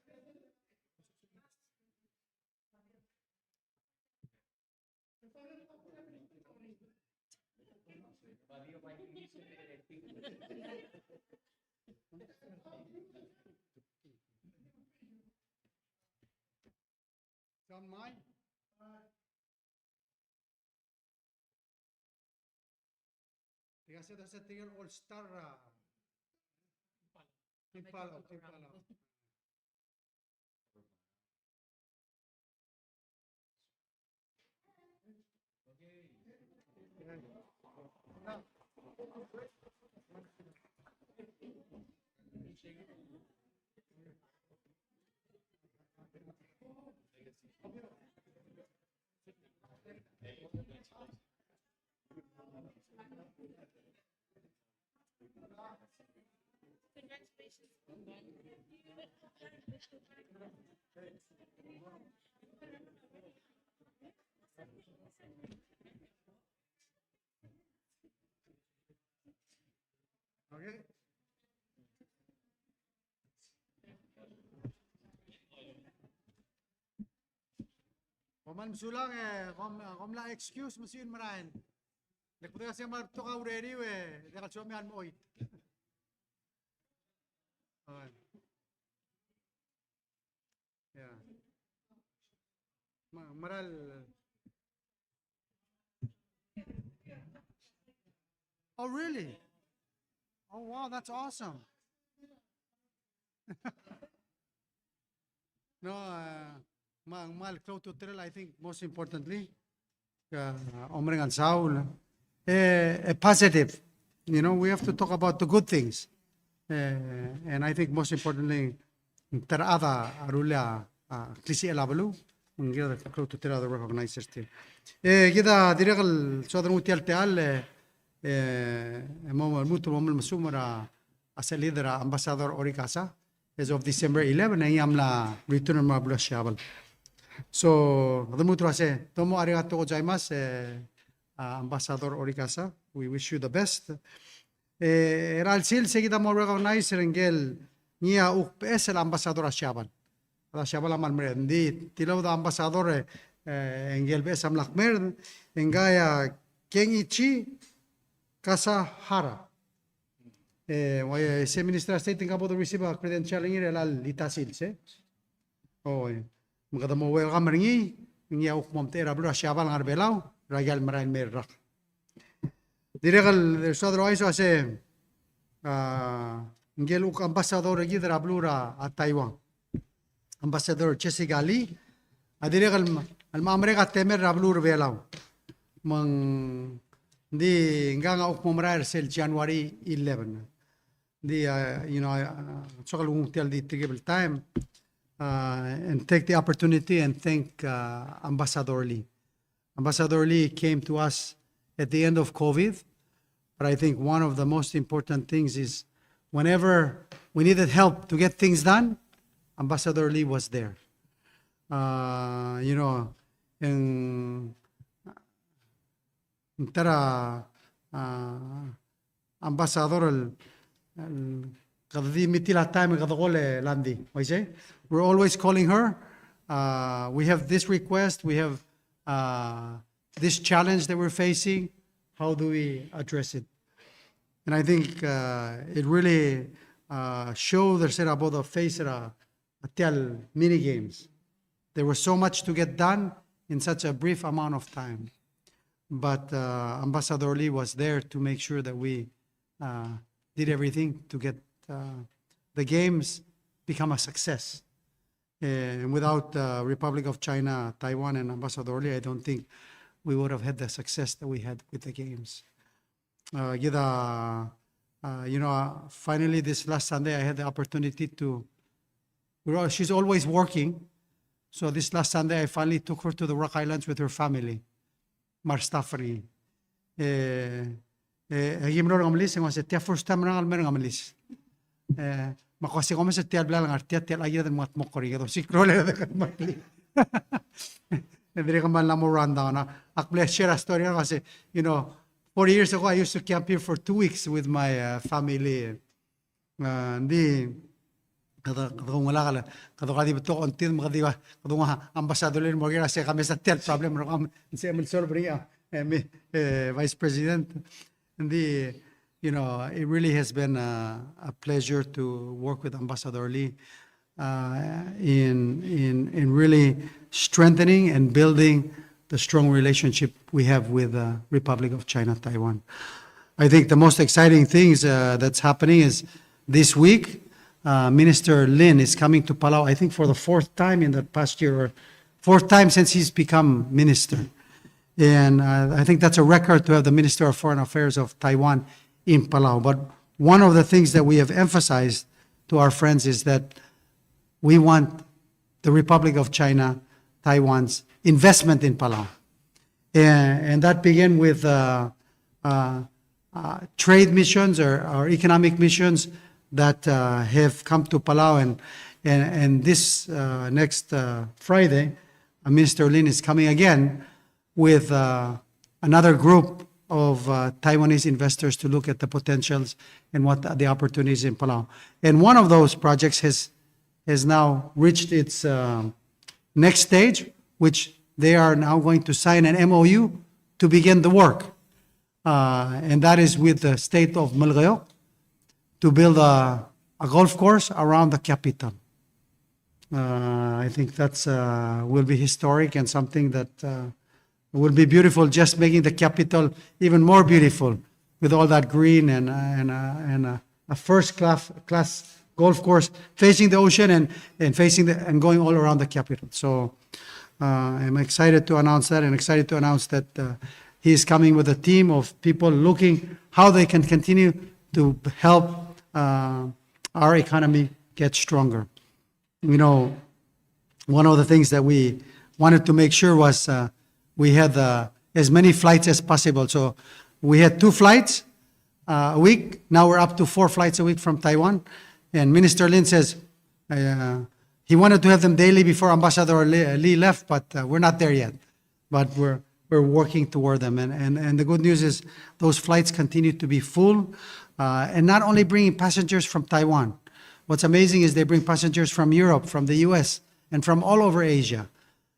Don't mind. Tiga sa tingin all-star Team Palau. Okay. Koman sulang kom la excuse mesin merain. Dek punya saya mar to kau ready we. Dek cuma an moit. Yeah. Maral. Oh really? Oh wow, that's awesome. No, mal close to trail, I think most importantly, Omring and Saul, positive. You know, we have to talk about the good things. And I think most importantly, terada arula klisi elabalu, ngira close to trail the recognizers team. Kita direct sodan utial teal, mutu masumara as a leader, Ambassador Orikasa. As of December 11, ay amla return ma bula shabal. So, adamutra se tomo arigato gozaimasu, Ambassador Orikasa. We wish you the best. Ral sil seguida mo recognize rengel niya UPS el Ambassador shabal. Ala shabal amal merendi tilaw da Ambassador engel bes amlak mer engaya kengichi kasahara. Se ministra state tinga bodo receive a credential ngir elal litasil se. Oh, magada mo welcome ringi ngi au momtera blu shabal ngar belau ragal marain merrak. Diregal sodro aiso ase ngel uk ambassador gidra blura a Taiwan. Ambassador Chesigali adiregal al mamrega temer rablur belau. Mang di nganga uk momraer sel January 11. Chocolate won't tell the trigger time and take the opportunity and thank Ambassador Lee. Ambassador Lee came to us at the end of COVID, but I think one of the most important things is whenever we needed help to get things done, Ambassador Lee was there. Ambassador we're always calling her. We have this request, we have this challenge that we're facing. How do we address it? And I think it really showed about the face of mini games. There was so much to get done in such a brief amount of time. But Ambassador Lee was there to make sure that we did everything to get the games become a success. And without Republic of China, Taiwan, and Ambassador Lee, I don't think we would have had the success that we had with the games. Finally, this last Sunday, I had the opportunity to. She's always working, so this last Sunday, I finally took her to the Rock Islands with her family, Marstafari. Gimno ngamalis, ng sa first time na ngalmer ngamalis. Makasi ko sa tial bla lang artiat tial ayat ng mat mokori do sikrole da kan makli. Ndire ka man la mo rundown na akble share story kasi 40 years ago, I used to camp here for 2 weeks with my family. Hindi, kadung wala ka kadung betul kontin makadi kadung ambassador mo kaya sa kami sa tel problem ro kami sa emil solve vice president. Hindi, it really has been a pleasure to work with Ambassador Lee in really strengthening and building the strong relationship we have with the Republic of China, Taiwan. I think the most exciting things that's happening is this week, Minister Lin is coming to Palau, I think for the 4th time in the past year, or 4th time since he's become minister. And I think that's a record to have the Minister of Foreign Affairs of Taiwan in Palau. But one of the things that we have emphasized to our friends is that we want the Republic of China, Taiwan's investment in Palau. And that began with trade missions or economic missions that have come to Palau. And this next Friday, Minister Lin is coming again with another group of Taiwanese investors to look at the potentials and what the opportunities in Palau. And one of those projects has now reached its next stage, which they are now going to sign an MOU to begin the work. And that is with the state of Malgayo to build a golf course around the capital. I think that's will be historic and something that will be beautiful, just making the capital even more beautiful with all that green and a first class golf course facing the ocean and facing and going all around the capital. So I'm excited to announce that, and excited to announce that he is coming with a team of people looking how they can continue to help our economy get stronger. One of the things that we wanted to make sure was we had as many flights as possible. So we had 2 flights a week. Now we're up to 4 flights a week from Taiwan. And Minister Lin says he wanted to have them daily before Ambassador Lee left, but we're not there yet. But we're working toward them. And the good news is those flights continue to be full, and not only bringing passengers from Taiwan. What's amazing is they bring passengers from Europe, from the US, and from all over Asia.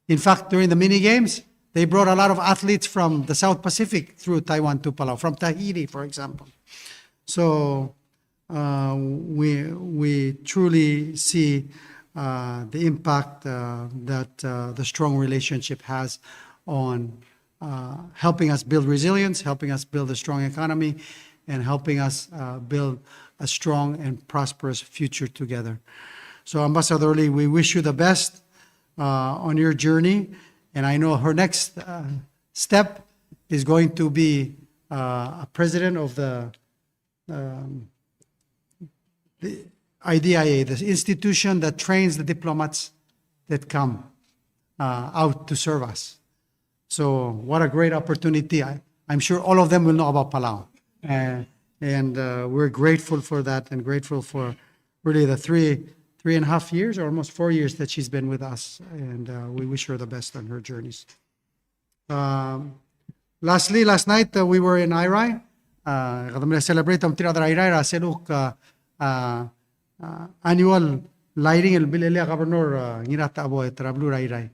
In fact, during the mini games, they brought a lot of athletes from the South Pacific through Taiwan to Palau, from Tahiti, for example. So we truly see the impact that the strong relationship has on helping us build resilience, helping us build a strong economy, and helping us build a strong and prosperous future together. So Ambassador Lee, we wish you the best on your journey. And I know her next step is going to be a president of the IDIA, the institution that trains the diplomats that come out to serve us. So what a great opportunity. I'm sure all of them will know about Palau. And we're grateful for that, and grateful for really the 3.5 years, or almost 4 years that she's been with us. And we wish her the best on her journeys. Lastly, last night we were in Irai. Kadamila celebrate ang tira dara Irai seluk annual lighting el bilelia governor ngirata abo trablu Irai.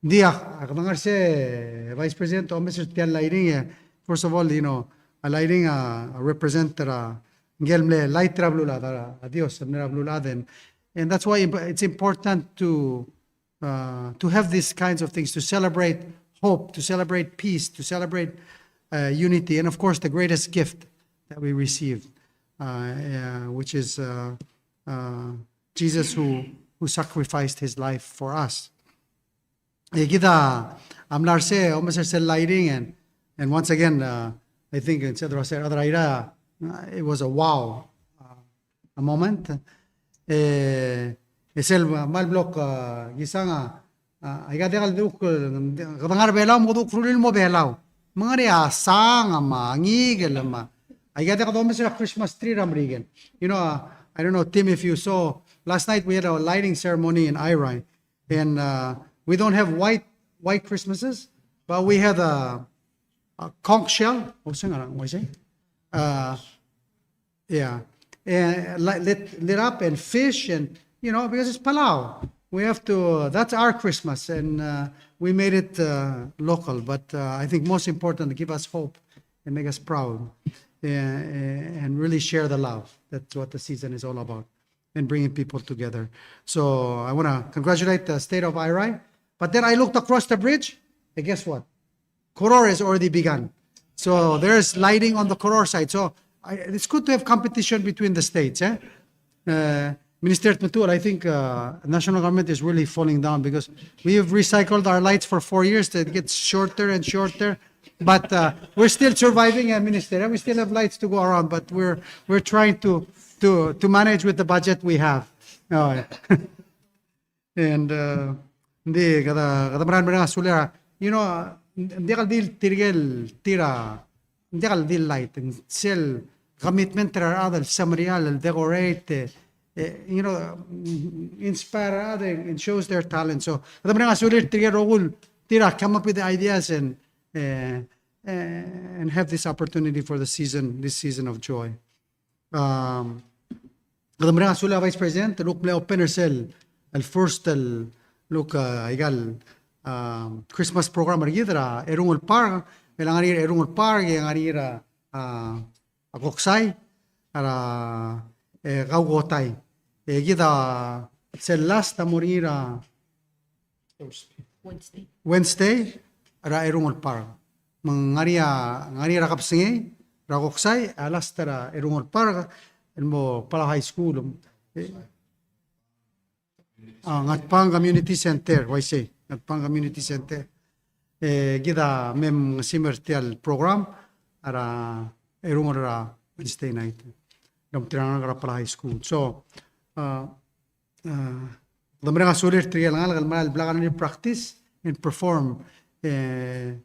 Dia kamangar se Vice President o Mr. Tian lighting. First of all, a lighting represent ngelmle light trablu la adios trablu la then. And that's why it's important to have these kinds of things, to celebrate hope, to celebrate peace, to celebrate unity, and of course the greatest gift that we received, which is Jesus who sacrificed his life for us. Kita amlarse almost lighting, and once again I think in Cedro Ira it was a wow a moment. Esel malblok gisanga ay gadal duk kadangar belaw mo duk frulil mo belaw mga ria sang ma ngigel ma ay gadal ka sa Christmas tree ramrigen. I don't know, Tim, if you saw last night we had a lighting ceremony in Irai, and we don't have white Christmases, but we had conch shell. What's it? Yeah, and lit up and fish and because it's Palau, we have to. That's our Christmas, and we made it local. But I think most important to give us hope and make us proud, and really share the love. That's what the season is all about, and bringing people together. So I want to congratulate the state of Irai. But then I looked across the bridge, and guess what? Koror has already begun. So there's lighting on the Koror side. So it's good to have competition between the states. Minister Matul, I think national government is really falling down because we have recycled our lights for 4 years. It gets shorter and shorter. But we're still surviving, Minister. We still have lights to go around, but we're trying to manage with the budget we have. And hindi kada marami sulira. Hindi kal dil tirgel tira. Hindi kal dil light and sell commitment to other samarial decorate. Inspire other and shows their talent. So kada marami sulir tirgel rogul tira come up with the ideas and have this opportunity for this season of joy. Kada marami sulir Vice President look play opener cell el first look Christmas program argidra erungul park elangarir erungul park yangarira akoksay ara gawgotay gida selas tamurira Wednesday ara erungul park ngarira kapsingi rakoksay alas tara erungul park mo Palau High School Ngatpang Community Center, Ngatpang Community Center. Gida mem simertial program ara erungora Wednesday night. Dom tirang ara Palau High School. So damra sulir trial ngal mal blagan practice and perform and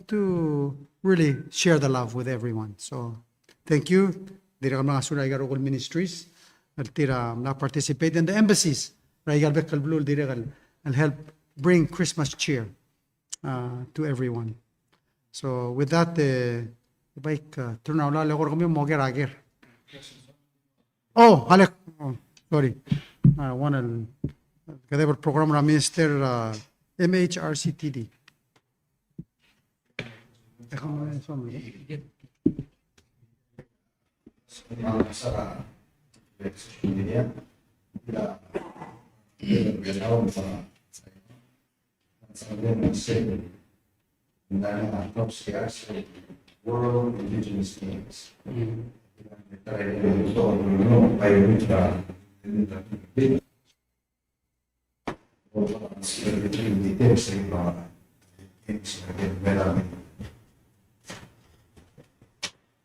to really share the love with everyone. So thank you. Dira mga suray garogol ministries. Tira na participate in the embassies. And help bring Christmas cheer to everyone. So with that, turn out kami moger. Oh, halek. Oh, sorry. I want to get program na Minister MHRCTD. World Indigenous Games.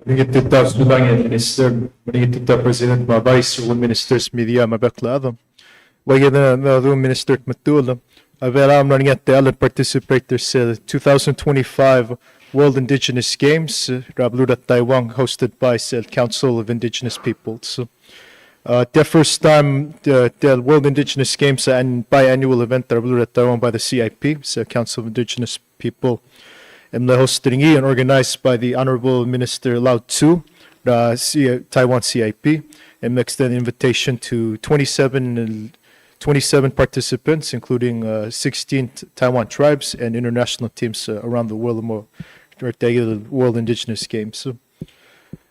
Manigitita Sulangin Minister, manigitita President Vice Ministers Media Mabaklada. Wagina na Minister Matul, averam nangyat the participators 2025 World Indigenous Games, Rabluda Taiwan, hosted by the Council of Indigenous Peoples. The first time the World Indigenous Games and biannual event Rabluda Taiwan by the CIP, the Council of Indigenous People, and hosting and organized by the Honorable Minister Lao Tzu, Taiwan CIP, and extend invitation to 27 participants, including 16 Taiwan tribes and international teams around the world, the World Indigenous Games.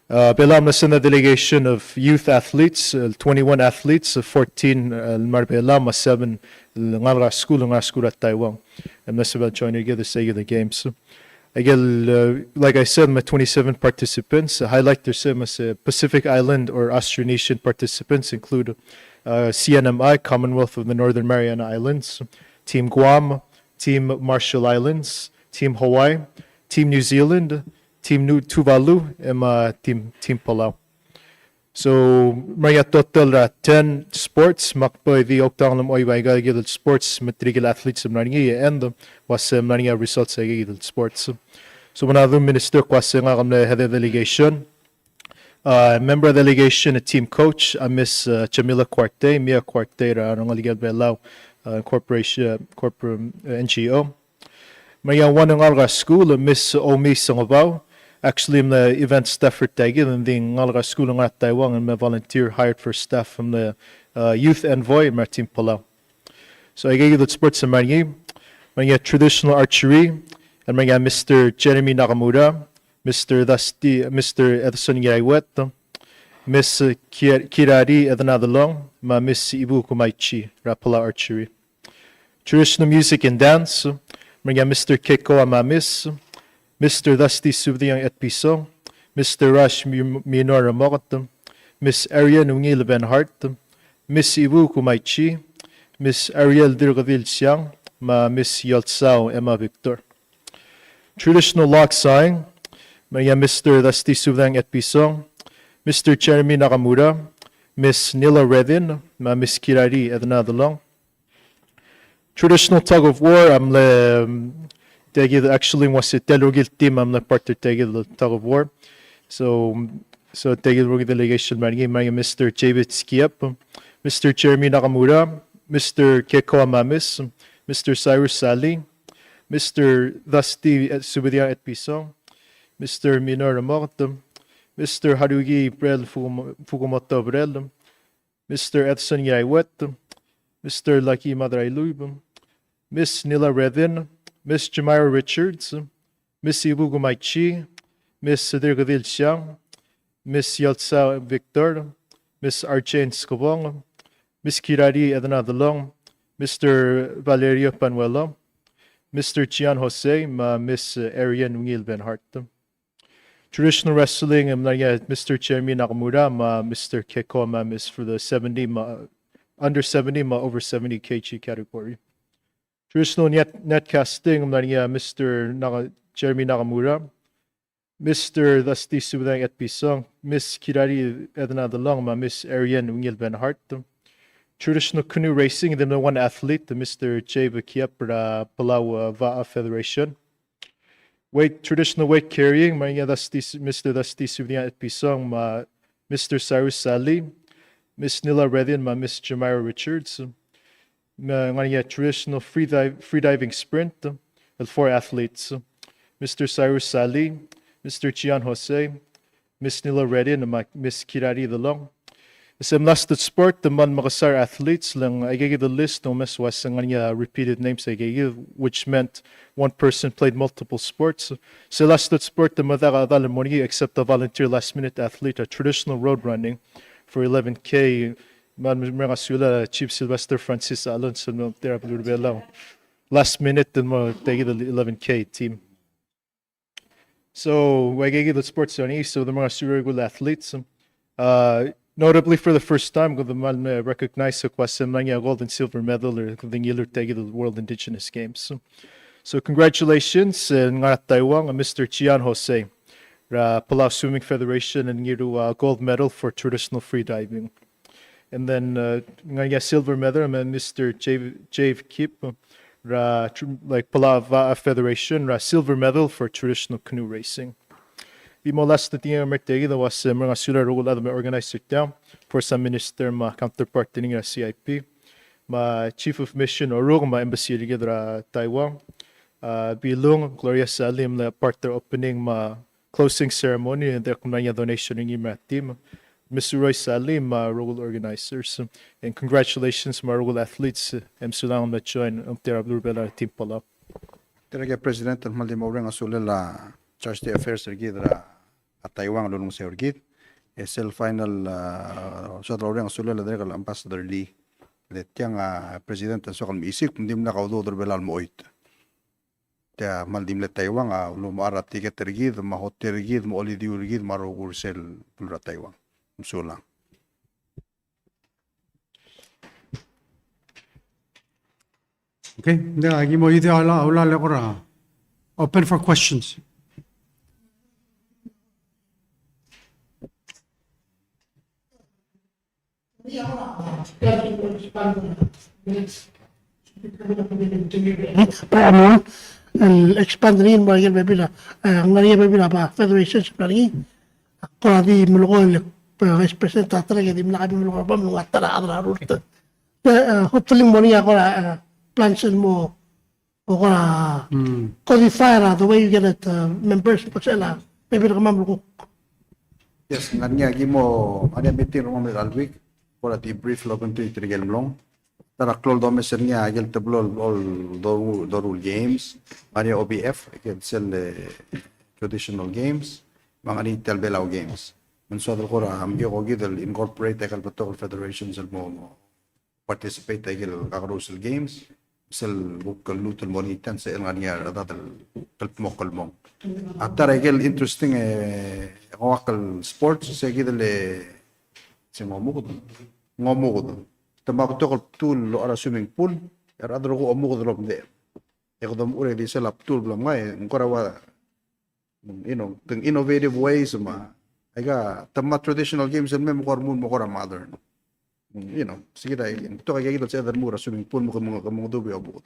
Belam na delegation of youth athletes, 21 athletes, 14 Marbelam, 7 Ngara school at Taiwan, and Nasabel joining together say the games. Again, like I said, my 27 participants, highlight their Pacific Island or Austronesian participants include CNMI, Commonwealth of the Northern Mariana Islands, Team Guam, Team Marshall Islands, Team Hawaii, Team New Zealand, Team Tuvalu, and Team Palau. So, may total 10 sports, makpo the Octangram Oiwaiga Gidal sports, matrigil athletes of Nani, and was Mania results a Gidal sports. So, when other minister was head of delegation, member of delegation, a team coach, Miss Jamila Quarte, Mia Quarte, Rangaligad Belau, corporate NGO. Maya one ng alga school Miss Omi Sangabao. Actually, I'm the event staffer tagil and the alga school ng Taiwan and my volunteer hired for staff from the youth envoy Martin Palau. So I gave you the sports and my traditional archery and my Mr. Jeremy Nakamura, Mr. Mr. Edson Yaiwet, Miss Kirari Edanadalong, ma Miss Ibu Kumaichi, Rapala archery. Traditional music and dance, mga Mr. Keko Amamis, Mr. Dusty Subdiang et Piso, Mr. Rush Minora Mokot, Miss Ariel Nungil Ben Hart, Miss Ibu Kumaichi, Miss Ariel Dirgavil Siang, ma Miss Yoltsao Emma Victor. Traditional lock sign, mga Mr. Dusty Subdiang et Piso, Mr. Jeremy Nakamura, Miss Nila Redin, ma Miss Kirari Ednadalong. Traditional tug of war, I'm the actually was a Telogil team, I'm the part of the tug of war. So Tegil delegation managing Mr. David Skiep, Mr. Jeremy Nakamura, Mr. Keko Amamis, Mr. Cyrus Sali, Mr. Dusty Subidia et Piso, Mr. Minor Amort, Mr. Harugi Brel Fukumoto Brel, Mr. Edson Yaiwet, Mr. Lucky Madrailub, Miss Nila Redin, Miss Jamira Richards, Miss Ibu Gumaichi, Miss Dirgavil Xiang, Miss Yeltsa Victor, Miss Archane Skobong, Miss Kirari Edanadalong, Mr. Valerio Panuelo, Mr. Chian Jose, Miss Arian Wingil Ben Hart. Traditional wrestling, Mr. Jeremy Nakamura, Mr. Keko, Miss for the 70, under 70, over 70 kg category. Traditional netcasting, Mr. Jeremy Nakamura, Mr. Dusty Subang et Pisong, Miss Kirari Edanadalong, Miss Arian Wingil Ben Hart. Traditional canoe racing, the one athlete, Mr. Java Kiap, Palau Va'a Federation. Traditional weight carrying, Mr. Dusty Subang et Pisong, Mr. Cyrus Sali, Miss Nila Redin, Miss Jamira Richards. Traditional freediving sprint, 4 athletes, Mr. Cyrus Sali, Mr. Chian Jose, Miss Nila Redin, Miss Kirari Dalong. Isang last sport, the makasar athletes lang I gave the list no mas was repeated names I gave, which meant one person played multiple sports. So last sport the madara except the volunteer last minute athlete, a traditional road running for 11K. Mga Chief Sylvester Francis Alonso no terapulubelo. Last minute the 11K team. So I gave the sports on so the mga regular athletes. Notably for the first time, the recognize the gold and silver medal or the World Indigenous Games. So congratulations and Taiwan, Mr. Chian Jose, Palau Swimming Federation and gold medal for traditional freediving. And then silver medal, Mr. Jave Kip, like Palau Va'a Federation, silver medal for traditional canoe racing. Mo last the mertegi was mga sula role at the organizer down for some minister ma counterpart in CIP, ma chief of mission or ma embassy together Taiwan, Bilung Gloria Salim la part their opening ma closing ceremony and their kumanya donation in my team, Mr. Roy Salim role organizers and congratulations ma role athletes sulang na join their Blurbella team Palau. Talaga President at Maldimorang Asulala Charge the Affairs Ergidra at Taiwan Lunong sa Ergid. SL final sa Taurang Asulala Dregal Ambassador Lee. Let yang President at Sokal Misik, Mundim na kaudo Belal Moit. Kaya Maldim let Taiwan, lumara ticket Ergid, Mahotel Ergid, Molidi Ergid, Marogur Sel Pulra Taiwan. Msulang. Okay, 내가 이 뭐 이제 올라려고라. Open for questions. Paano expand rin mo yung bebila ang nariya bebila pa federation sa lagi para di mulukol vice president talaga di malaki mulukol pa mga tara ruta hopefully mo niya ko plans mo O ka codify the way you get it members po sila. Maybe na kamamulok. Yes, nga niya gimo ada meeting mo med alweek for a debrief logon to itrigel mlong. Tara klol do meser niya agel tablol all the rule games. Maria OBF agel sel traditional games. Mga ni Palau games. Man so dal kora am yo gidel incorporate agel protocol federations mo participate agel kakarusel games. Sel bukal lutul monitan sa nga niya adadal kalpmo kalmong. After I get interesting local sports, sa gidel si ngomugod. Tama ko tokol tool lo ara swimming pool, adro ko amugod lo de. Eko dam ure di sa lap tool blam ngai, ngora wa the innovative ways ma. Aga tama traditional games and mem hormone mo kora modern. Sige dai, to kay gidel sa adro mura swimming pool mo ko mga dubi abugod.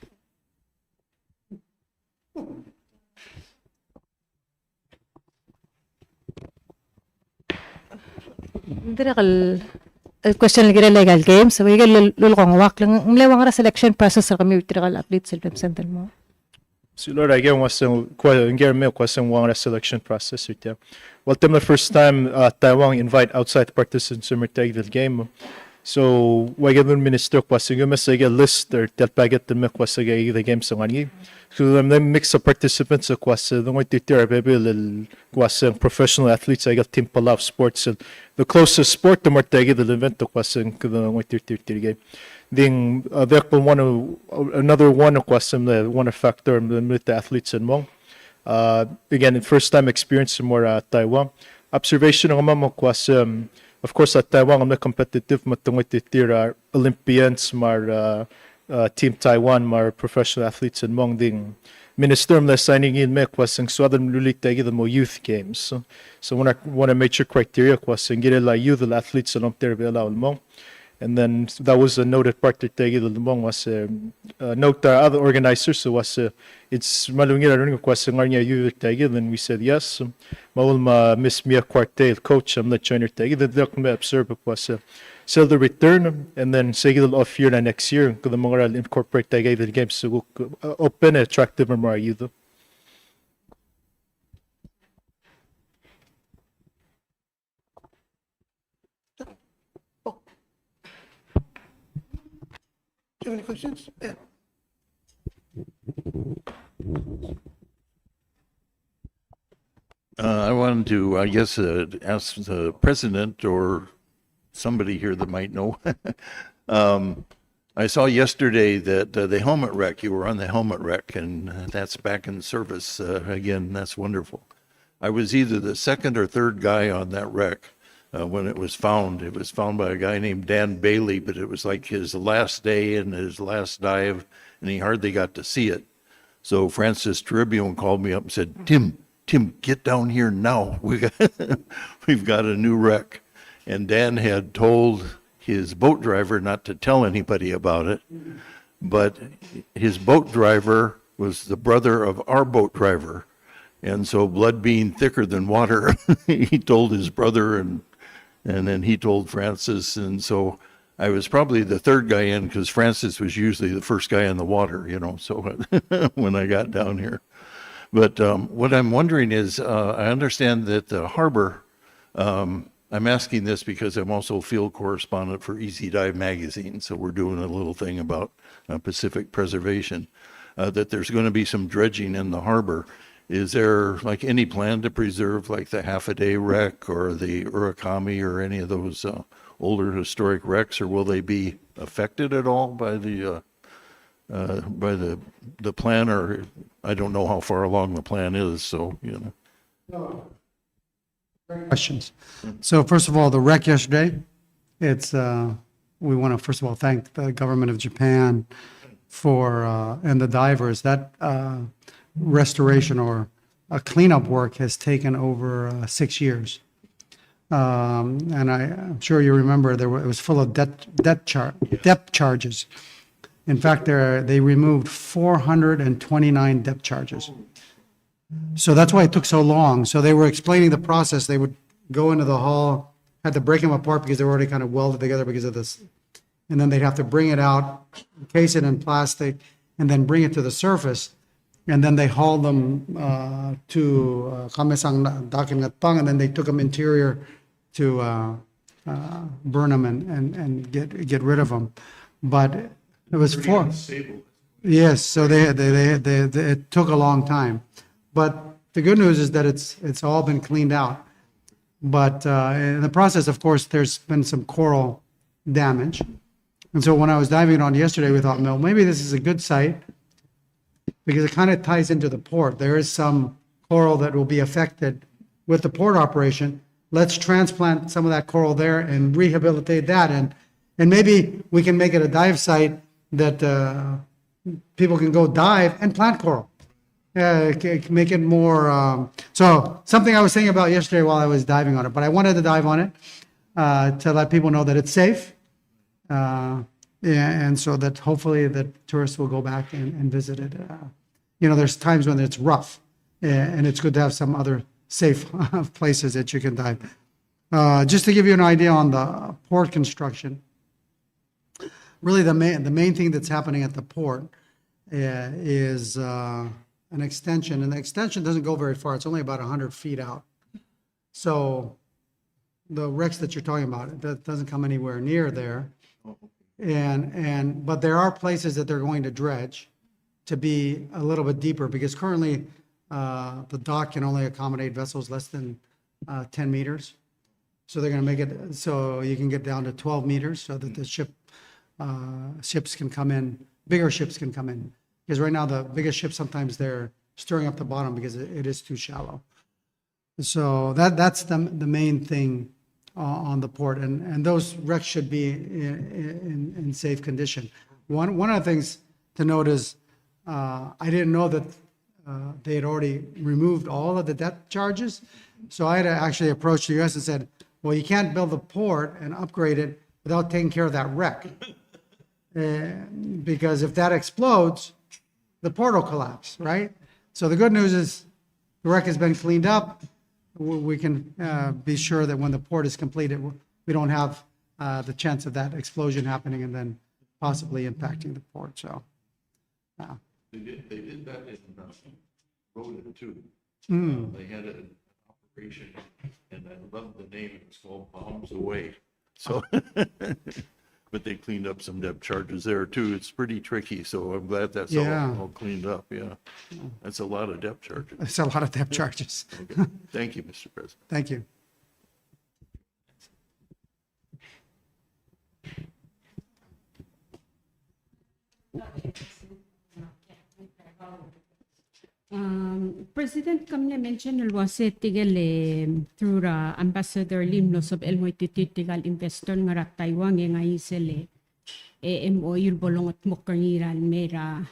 El question lagi legal games, so wigel lulong wak lang mlewang ra selection process sa kami utiral update sa center mo. So Lord, again was ngere me question wang ra selection process ita. Well, the first time Taiwan invite outside participants to take the game. So wagel minister was yung mas list or tel paget the mek was the game sa ngani. So the mix of participants was the ngoy titira bebe was professional athletes I got team Palau sports. The closest sport to martegi the event was the ngoy titira game. Then another one was one factor with the athletes in Mong. Again, first time experience more Taiwan. Observation ng mamok was of course at Taiwan ang competitive matungay titira Olympians mar Team Taiwan mar professional athletes and mong ding minister na signing in mek was ang swadam lulik tagi the mo youth games. So one of major criteria was ang girela youth athletes and terbe mong. And then that was a noted part that tagi the mong was note other organizers so was it's malungira ring was ang arnya youth tagi then we said yes. Maul ma miss Mia Quartel coach am the trainer tagi the doc me observe was sell the return and then say it'll off year na next year because the mga incorporate tagi the games so open attractive more youth. Do you have any questions? Yeah. I wanted to, I guess, ask the president or somebody here that might know. I saw yesterday that the helmet wreck, you were on the helmet wreck, and that's back in service. Again, that's wonderful. I was either the second or third guy on that wreck when it was found. It was found by a guy named Dan Bailey, but it was like his last day and his last dive, and he hardly got to see it. So Francis Tribune called me up and said, Tim, get down here now. We've got a new wreck. And Dan had told his boat driver not to tell anybody about it, but his boat driver was the brother of our boat driver. And so blood being thicker than water, he told his brother and then he told Francis. And so I was probably the third guy in because Francis was usually the first guy in the water, so when I got down here. But what I'm wondering is, I understand that the harbor, I'm asking this because I'm also field correspondent for Easy Dive magazine, so we're doing a little thing about Pacific preservation, that there's going to be some dredging in the harbor. Is there like any plan to preserve like the Half-a-Day wreck or the Urakami or any of those older historic wrecks, or will they be affected at all by the plan, or I don't know how far along the plan is, so, Questions. So first of all, the wreck yesterday, it's, we want to first of all thank the government of Japan for, and the divers. That restoration or cleanup work has taken over 6 years. And I'm sure you remember it was full of depth charges. In fact, they removed 429 depth charges. So that's why it took so long. So they were explaining the process. They would go into the hull, had to break them apart because they were already kind of welded together because of this. And then they'd have to bring it out, encase it in plastic, and then bring it to the surface. And then they hauled them to Kamesang Dakin Ngatpang, and then they took them interior to burn them and get rid of them. But it was four. Yes, so it took a long time. But the good news is that it's all been cleaned out. But in the process, of course, there's been some coral damage. And so when I was diving on yesterday, we thought, no, maybe this is a good site because it kind of ties into the port. There is some coral that will be affected with the port operation. Let's transplant some of that coral there and rehabilitate that. And maybe we can make it a dive site that people can go dive and plant coral. Make it more. So something I was thinking about yesterday while I was diving on it, but I wanted to dive on it to let people know that it's safe. And so that hopefully the tourists will go back and visit it. There's times when it's rough, and it's good to have some other safe places that you can dive. Just to give you an idea on the port construction, really the main thing that's happening at the port is an extension, and the extension doesn't go very far. It's only about 100 feet out. So the wrecks that you're talking about, that doesn't come anywhere near there. But there are places that they're going to dredge to be a little bit deeper, because currently the dock can only accommodate vessels less than 10 meters. So they're going to make it so you can get down to 12 meters so that the ships can come in, bigger ships can come in. Because right now the biggest ships, sometimes they're stirring up the bottom because it is too shallow. So that's the main thing on the port, and those wrecks should be in safe condition. One of the things to note is I didn't know that they had already removed all of the depth charges. So I had actually approached the U.S. and said, well, you can't build the port and upgrade it without taking care of that wreck. Because if that explodes, the port will collapse, right? So the good news is the wreck has been cleaned up. We can be sure that when the port is completed, we don't have the chance of that explosion happening and then possibly impacting the port. So They did that in Rhoda too. They had an operation, and I love the name. It was called Bombs Away. So, but they cleaned up some depth charges there too. It's pretty tricky. So I'm glad that's all cleaned up. Yeah, that's a lot of depth charges. it's a lot of depth charges. Okay. Thank you, Mr. President. Thank you. President kamne mention alwase tigel through Ambassador Limnos of Elmoy Titigal investor nga Taiwan nga isele MOU bolongot mokangiral mera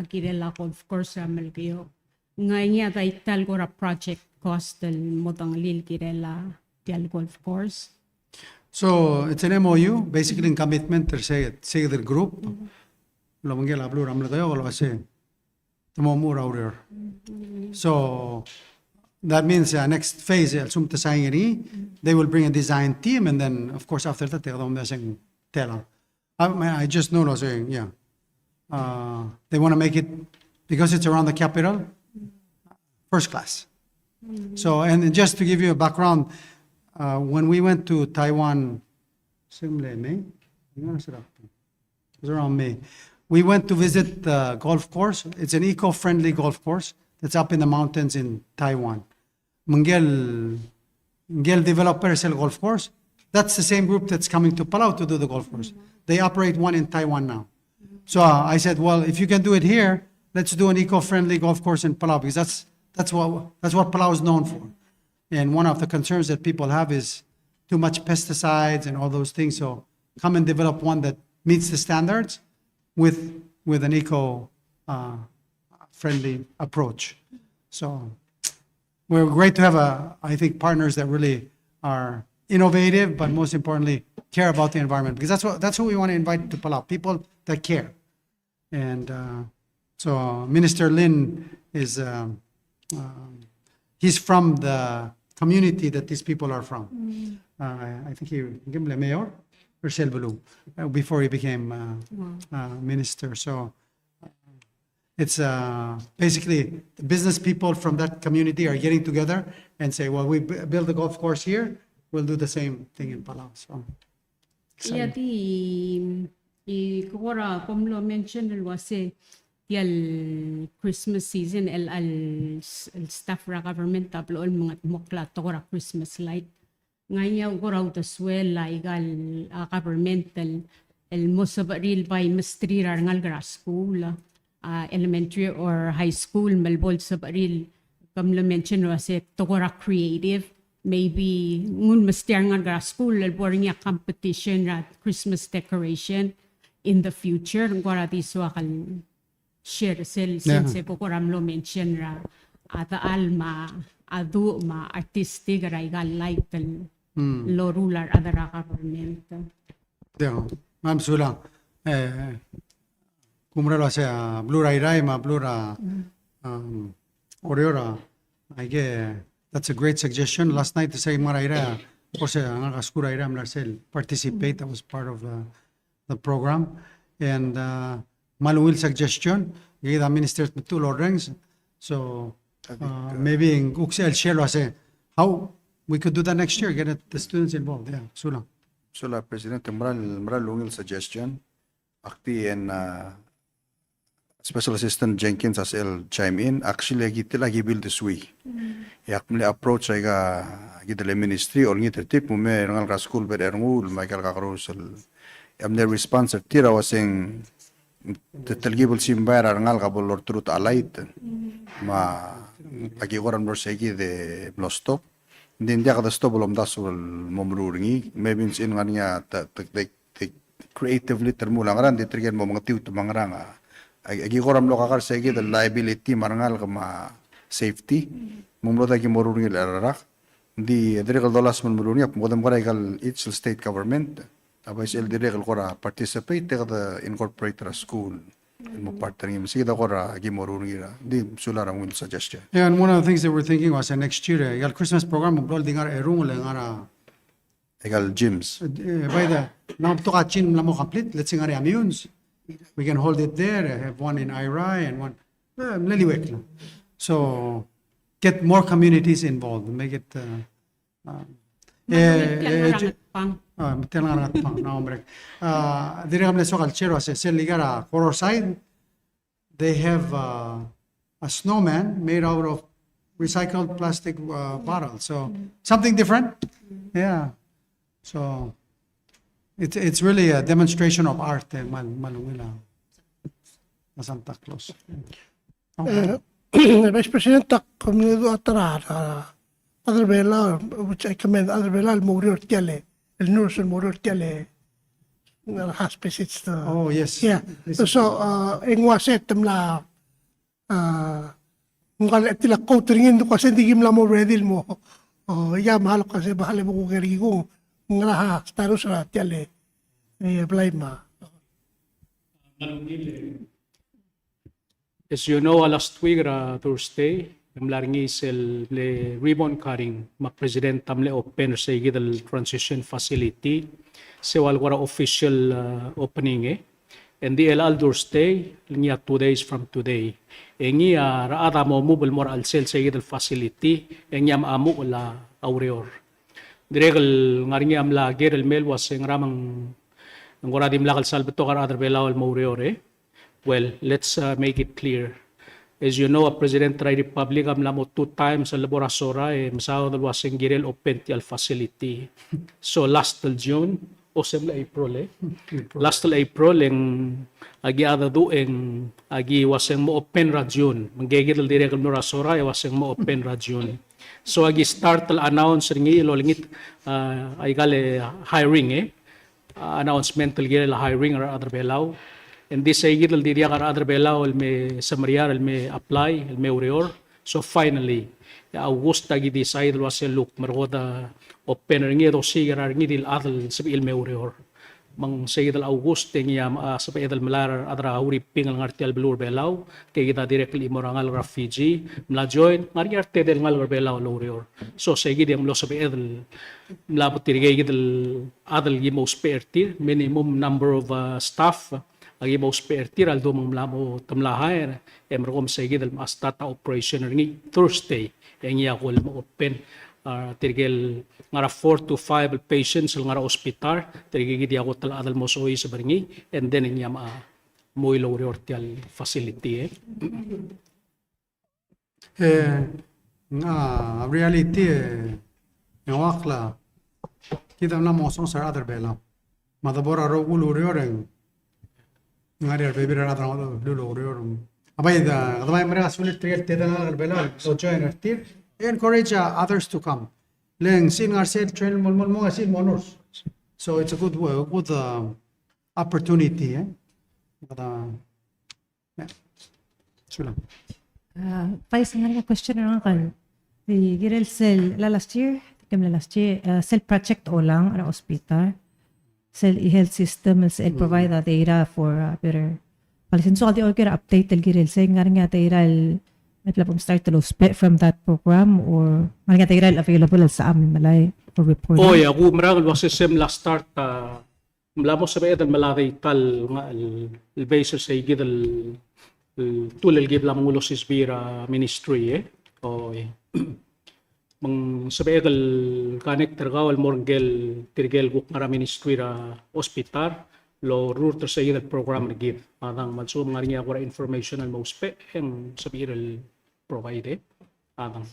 girela of course malgayo nga niya daital gora project cost modang lil girela dial golf course. So it's an MOU, basically in commitment to say the group. Lomangel ablo ramlagayo wala say tumomura ur. So that means next phase, they will bring a design team, and then of course after that they'll tell. I just know saying they want to make it because it's around the capital, first class. So and just to give you a background, when we went to Taiwan, May, it was around May. We went to visit the golf course. It's an eco-friendly golf course that's up in the mountains in Taiwan. Mungel developer sell golf course. That's the same group that's coming to Palau to do the golf course. They operate one in Taiwan now. So I said, well, if you can do it here, let's do an eco-friendly golf course in Palau, because that's what Palau is known for. And one of the concerns that people have is too much pesticides and all those things. So come and develop one that meets the standards with an eco-friendly approach. So we're great to have I think partners that really are innovative, but most importantly care about the environment, because that's what we want to invite to Palau, people that care. And so Minister Lin is he's from the community that these people are from. I think he became mayor or before he became minister. So it's basically the business people from that community are getting together and say, well, we build a golf course here, we'll do the same thing in Palau. So, Iya kukura como mention el wase el Christmas season el staff ra government taplo el mga mokla tokora Christmas light nganya kukura utaswela igal governmental el mosabaril by mistri ra ngal school elementary or high school malbol sabaril como mention wase tokora creative maybe ngun master nga school el boring ya competition at Christmas decoration in the future ngora di so akal share since po koram lo mention ra ata alma adu ma artistic ra igal like lo ruler adara government yeah, ma'am Sula, kumrelo sa blue rai ma blue ra oriora I that's a great suggestion. Last night, say Maraira, or say Angakascura Marcel participate. That was part of the program. And Maluil suggestion, the minister with two rings. So maybe in Uxel Shelo say how we could do that next year, get the students involved. Yeah, Sula. Sula, President, Mral Lungil suggestion, Akti and Special Assistant Jenkins as el chime in. Actually, lagi build this way. Yak mle approach ay gidele ministry or ngiter tip mo me rangal ka school ber erngul Michael Kakarusel. Amne response tira wasing telgibul simbara rangal ka bolor truth alight. Ma lagi koran bro segi de blostop. Din dia ka stop bolom dasul momruringi. Maybe in ngania creatively termulang ran di trigger mo mga tiut mangranga. Agi koram lo kakar segi the liability marangal ka ma safety. Mumlota ki moruni lararak di direkal dolas man moruni ap modam kara each state government abais el direkal kora participate the incorporate a school mo partnering sige da kora ki moruni ra di sulara will suggestion. Yeah, and one of the things that we're thinking was next year, egal Christmas program mo blol dingar erung le ngara Egal gyms. By the now to ka chin mo complete. Let's say ngara ameuns. We can hold it there. Have one in Irai and one Leliwek. So get more communities involved, make it horror side, they have a snowman made out of recycled plastic bottles, so something different. Yeah, so it's really a demonstration of art. Malungila Santa Claus. Vice President, community atara other bela, which I commend other bela Morir Tiale, El Nurse and Morir Tiale hospice. Oh yes. Yeah. So in waset temla ngal tila coutringin do kasi hindi gimla mo ready mo. Oh ya mahal kasi bahal mo ko gerigo ngala status ra Tiale. Blay ma. As you know, last week, Thursday, mlaringi le ribbon cutting, President tamle open sa igidal transition facility, se walwara official opening and the el Thursday, niya 2 days from today. Engi raada mo mobile more al sel sa igidal facility, engi amu la aureor. Diregal ngaringi amla gerel mel was ng ramang ngora dim lakal salbeto kar other belawal mo aureor Well, let's make it clear. As you know, President of the Republic amlamo 2 times sa laborasora masaw dalwasing girel open ti al facility. So last till June o semla April Last till April agi ada dueng agi waseng mo open ra June. Manggigil direk no rasora waseng mo open ra June. So agi start till announce ringi lolingit ay gale hiring announcement till girel hiring or other belaw. And this ay gidal diria kar other belaw me samariar me apply me urior. So finally, Augusta gi decide was look margoda open ringi do sigar ringi dil adal sabi me urior. Mang sayidal Auguste niya sa paedal malar adra uri pingal ngartial belur belaw kay kita directly morangal refugee mla join ngari arte del ngal belaw lurior. So sayid yang lo sa paedal mlabot tirigay gidal adal gi mo spare minimum number of staff agi mo spertir aldo mang mlamo tamlahay emrom segi dal mastata operation ringi Thursday yang iya ko mo open tirgel ngara 4 to 5 patients ngara hospital tirgel gidi ako tala adal mo soy sa baringi and then inya mo ilo ortial facility reality yang wakla kita na mosong sa other bela madabora ro ulu rioreng ngari ar bebira ra dra lulo rioreng abay mereka sulit trial teda na bela so join artir encourage others to come leng sin ngar set train mol mo sin monors so it's a good opportunity sulam Vice nga question na kan. Di girel sel last year, sel project o lang ara hospital. Sel health system sel provide data for better. Palisin so di okay update el girel sel nga data el plapom start to from that program or nga data available sa amin malay for reporting. Oh ya, ako marang was sem last start mlamo sa bayad malaki tal nga el basis sa gidal tulel gib lamang ulo si Sbira ministry o mang sabay el connect tergawal morgel tirgel guk ngara ministry ra hospital lo ruter sa gidal program gib adang mansum ngari ako ra information al mospe ang sabay el provide adang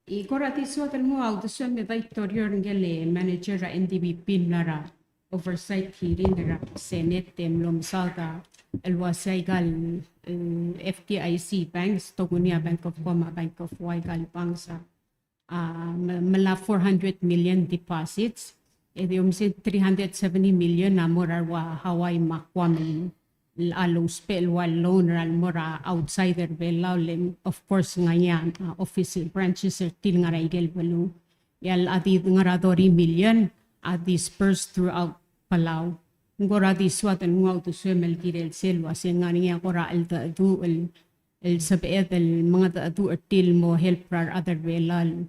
Igorati suatan mo auto me victoria ngele manager ra NDBP nara oversight hearing nara Senate temlom salta el gal FDIC banks Togunia Bank of Coma Bank of Waigal Bangsa mala 400 million deposits edium si 370 million na morarwa Hawaii makwamin alo spell wal loan ral mora outsider belawlem of course ngayan office branches til nga raigel balu yal adi nga 30 million dispersed throughout Palau ngora di swatan ngau to swemel kirel selwa sen nga niya kora al du el sabet el mga du til mo help rar other belal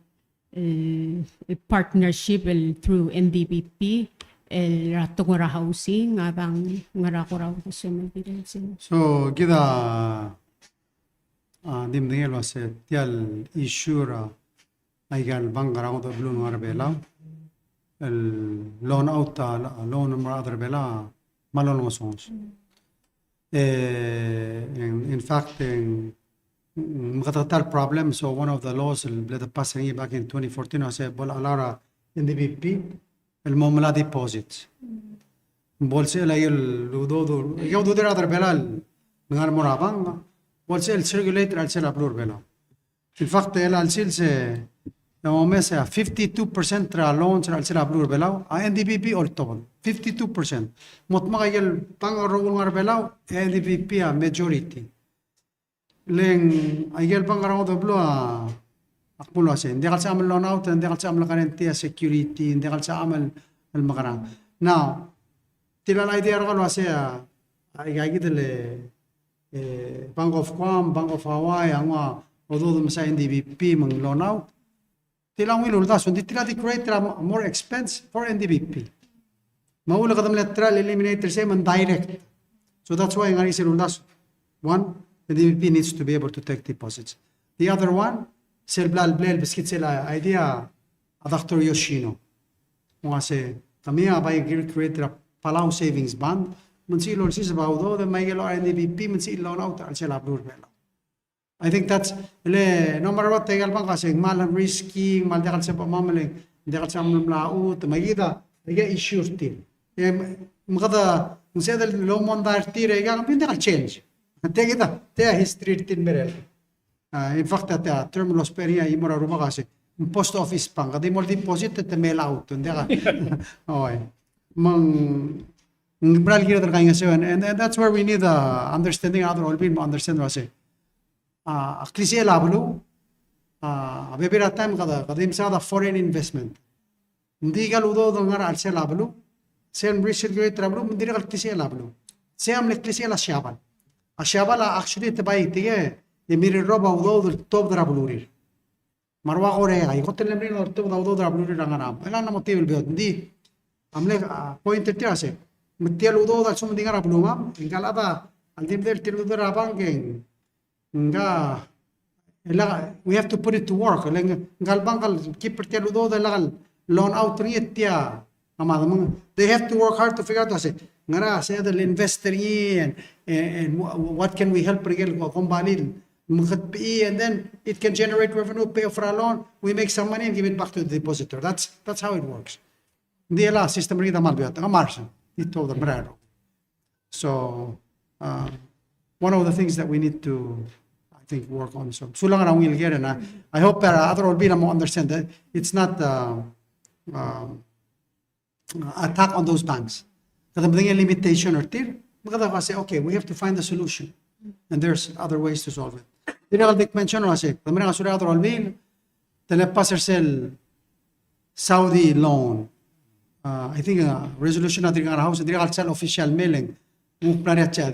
partnership through NDBP el rato ngora housing abang ngara kora to swemel kirel sen so kita dim dingel wase tial isura aigal bangara to blun ngara bela el loan out loan number other bela malon mosons in fact mgatatal problem so one of the laws el bled passing back in 2014 was bol alara in the BP el momla deposits bolse la el ludo yo do der other bela ngar morabang bolse el circulator al sel ablur bela in fact el al silse no mesa 52% tra loans al sila blur belaw NDBP all total 52% mot makayel pangarol ngar belaw NDBP majority leng ayel pangarol do blo akpulo ase ndekal sa amal loan out ndekal sa amal garantia security ndekal sa amal al makarang now tilala idea ro ase ay gidele Bank of Guam Bank of Hawaii angwa odo sa NDBP mang loan out tilang wilul da so ditila di create more expense for NDBP maula kadam lateral eliminator say man direct so that's why ngari silul das one NDBP needs to be able to take deposits the other one sel blal blel biskit sela idea Dr. Yoshino ngase kamia by create a Palau savings band man silul sis about the maigelo NDBP man silul out al sela blur bela I think that's no matter what tegal bang kasi malang risky mal dekal sa pamamaling dekal sa mamlaut magida iga issue til magada nsedal lo mondar tire iga dekal change tegida te history tin merel in fact at terminal speria imora ruma kasi post office pang kadi mo deposit te mail out ndeka oy mang bral gira ter kaya and that's where we need understanding other all bin understand wase Klisiya lablo, bebera time kada imsada foreign investment. Hindi ka ludo do ngar alse lablo, sen recirculate lablo, hindi ka klisiya lablo. Sen amle klisiya la shabal. A shabal actually te bai tiye, ye miri roba udo do top drablurir. Marwa kore ay kotel lemri no top udo drablurir rangaram. Ela na motivel biot hindi amle pointed tira se mtial udo dal sum dingara pluma ingalada al dim del tilu dra bangeng nga we have to put it to work ngal bangal keep tial udo dal loan out rietya amadam they have to work hard to figure out se ngara se the investor and what can we help regel ko kombalil and then it can generate revenue, pay for a loan, we make some money and give it back to the depositor. That's how it works. Hindi ala system rin naman biya ang marsa ito the brero. So one of the things that we need to I think work on so sulang ang will get na I hope other will be na mo understand that it's not attack on those banks. Kada mga limitation or tir, maganda kasi okay, we have to find a solution. And there's other ways to solve it. Tinakal dik mention kasi, kami nga surya other alvin, telepasser sel Saudi loan. I think resolution natin nga house, tinakal sel official mailing, mukna niya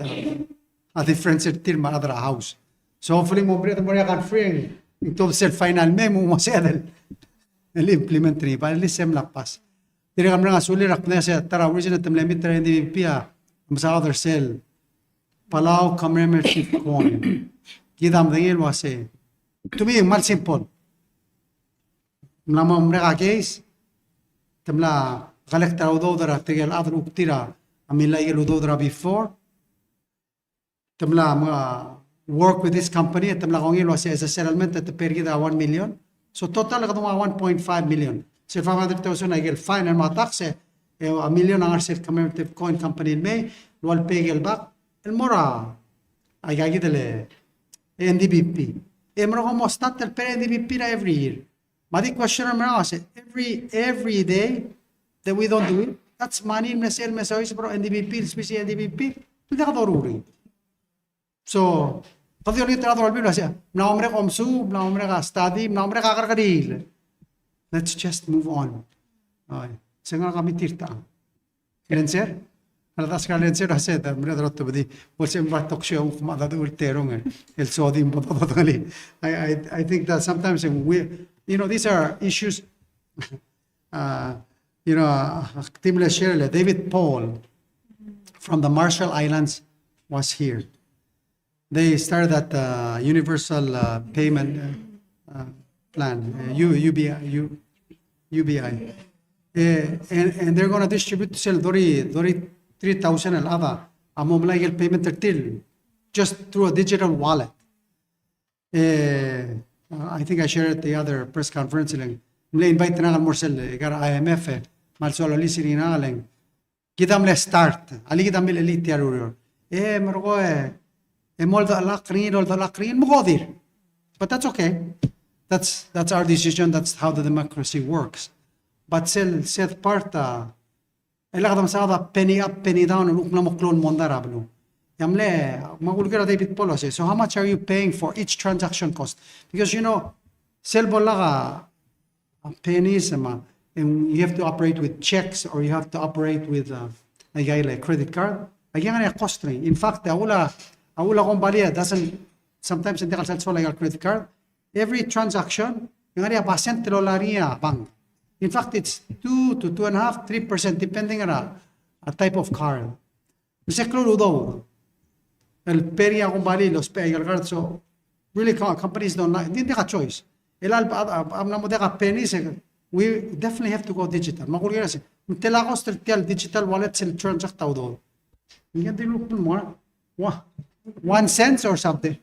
at the friends at tirma other house. So hopefully mo bre mo kan free ito sel final memo mo sedel. Implement rin, pa lisem lapas. Tinakal nga sulir ak na siya tara original temlemit tra hindi pia sa other cell. Palau commemorative coin. Gidam dengil wase. To me, mal simple. Mlama mreka case. Temla collector udodra tigel other uktira. Amila igel udodra before. Temla work with this company. Temla kongil wase as a settlement at the pergida 1 million. So total katong 1.5 million. So 500,000 igel fine and mga tax a million ang arset commemorative coin company in May. Lual pegel back. El mora ay gagidele NDBP. Emro como stat el per NDBP na every year. Madi question na kasi every day that we don't do it, that's money mesel mesawis bro NDBP, especially NDBP. Hindi ka toruri. So, pati ulit na torul bilo siya. Na umre komsu, na umre ka study, na umre ka karkadil. Let's just move on. Ay, senga kami tirta. Kailan sir? Alas kalian sir said that mre drotto bedi bolse mbatok show kuma da ulterong el sodi mbototali. I think that sometimes we these are issues Timle Shirley, David Paul from the Marshall Islands was here. They started that universal payment plan, UBI. And they're going to distribute to sell Dori 3,000 al other amom payment till just through a digital wallet. I think I shared at the other press conference lang. Invite na ngal morsel gar IMF mal solo listening na lang. Kita mle start. Ali kita mle elite yarur. Mergo mol da lakrin ol da lakrin modir. But that's okay. That's our decision. That's how the democracy works. But set parta elakadam sa penny up, penny down, look na moklon mondarablo. Yamle, magulgira David Polo says, so how much are you paying for each transaction cost? Because sell bolaga pennies, and you have to operate with checks or you have to operate with a credit card. Again, cost. In fact, aula kombalia doesn't sometimes hindi kalsal like a credit card. Every transaction, yung area percent $3 bank. In fact, it's 2 to 2.5, 3%, depending on a type of card. Seklo daw. El peria kumbali los pegal card. So really, companies don't like. Hindi ka choice. Elal am na mo deka pennies. We definitely have to go digital. Makulira si. Tela ko strictly digital wallet sel transact daw do. Hindi din look mo. 1 cent or something.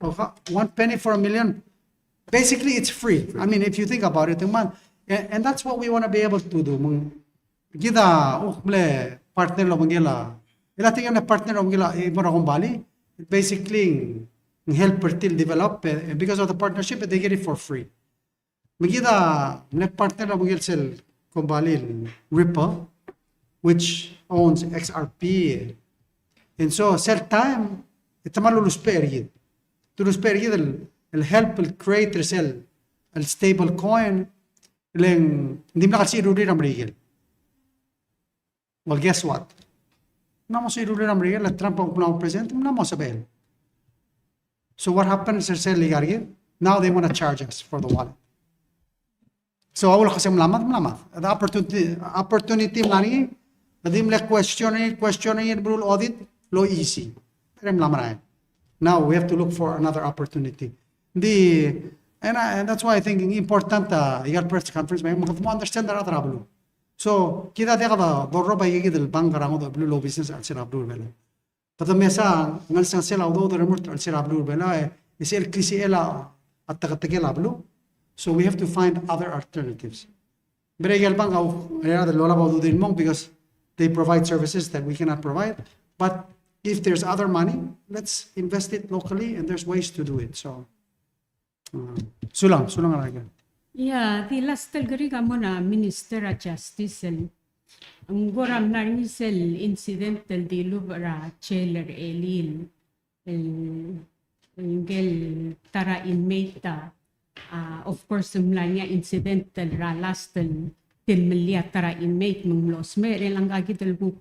1 penny for $1 million. Basically, it's free. I mean, if you think about it, and that's what we want to be able to do. Gida, partner lo mangila. Ila tingnan na partner lo mangila ibora kumbali. Basically, help till develop and because of the partnership, they get it for free. Magida, partner lo mangil sel kumbali Ripple, which owns XRP. And so, sell time, ito malulus pergid. Tulus pergid el help el create sell el stable coin. Hindi mo kasi iruli ng Rigel. Well, guess what? Hindi mo sa iruli ng Rigel, at Trump ang punang president, hindi mo sabihin. So what happened, Sir Ligargil? Now they want to charge us for the wallet. So So awal kasi melamat. The opportunity mlani, nadim le questioning rule audit, lo easy. Pero melamat. Now we have to look for another opportunity. And that's why I think important igal press conference may mo understand that other ablu. So kita dia kada dorro ba yigi del bank rango do blue business al sir ablu bela. Tada mesa ngal sang sela do remort al sir ablu bela is el krisi ela at tagategel ablu. So we have to find other alternatives. Pero igal bank au era del lola ba do din mong because they provide services that we cannot provide. But if there's other money, let's invest it locally and there's ways to do it. So sulang araga. Yeah, the last talgari ka mo na Minister of Justice ang goram na rin incidental di lubra Cheller Elil gel tara inmate of course niya incidental ra last til milya tara inmate mong los mere lang gagital bu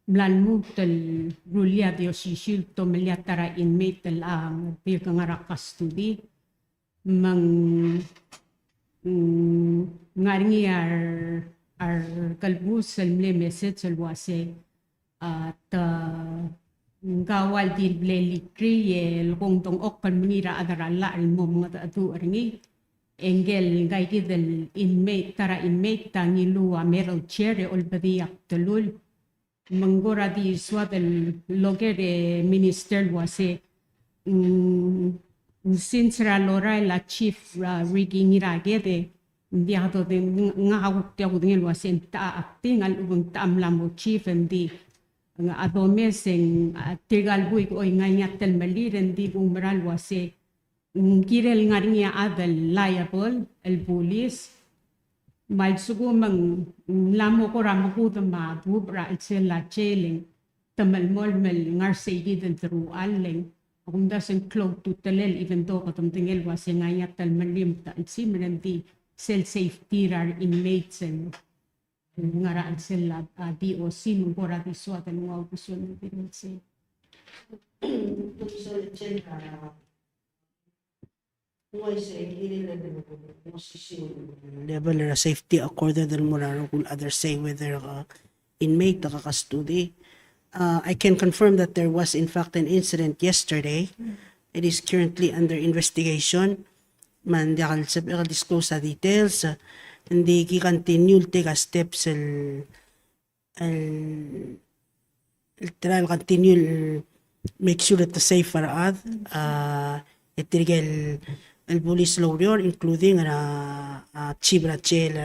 mlan mo tel rulia di osishil to milya tara inmate ang bir ngara custody mang ngaringi ar kalbus salmle message salwase at gawal di blelikri el kung tong okal munira adarala al mo mga atu ringi engel gaiti del inmate tara inmate tangilu meral chair ol badiak telul manggora di swat el logere minister wase since Lora la chief rigging iragede dia to de ngawuk te udingel wasen ta acting al ubang tam lamo chief ndi nga adome sing tigal buik oy nganya tel maliren di umral wase kirel ngaringa adal liable el police mal sugo mang lamo ko ram ko de ma bubra el sela cheling tamal mol mel ngar segi den tru alling kung dasen close to talel even though katum tingel was ngayat tal malim ta simren di cell safety rar inmates and ngara sel DOC mong pora di swat ang mga opisyon din si level of safety according to Muraro kung others say whether inmate nakakastudi. I can confirm that there was in fact an incident yesterday. It is currently under investigation. Man di akal disclose sa details. Hindi ki-continue take steps continue make sure that the safe for us. Itirigel el police lawyer including chief Rachel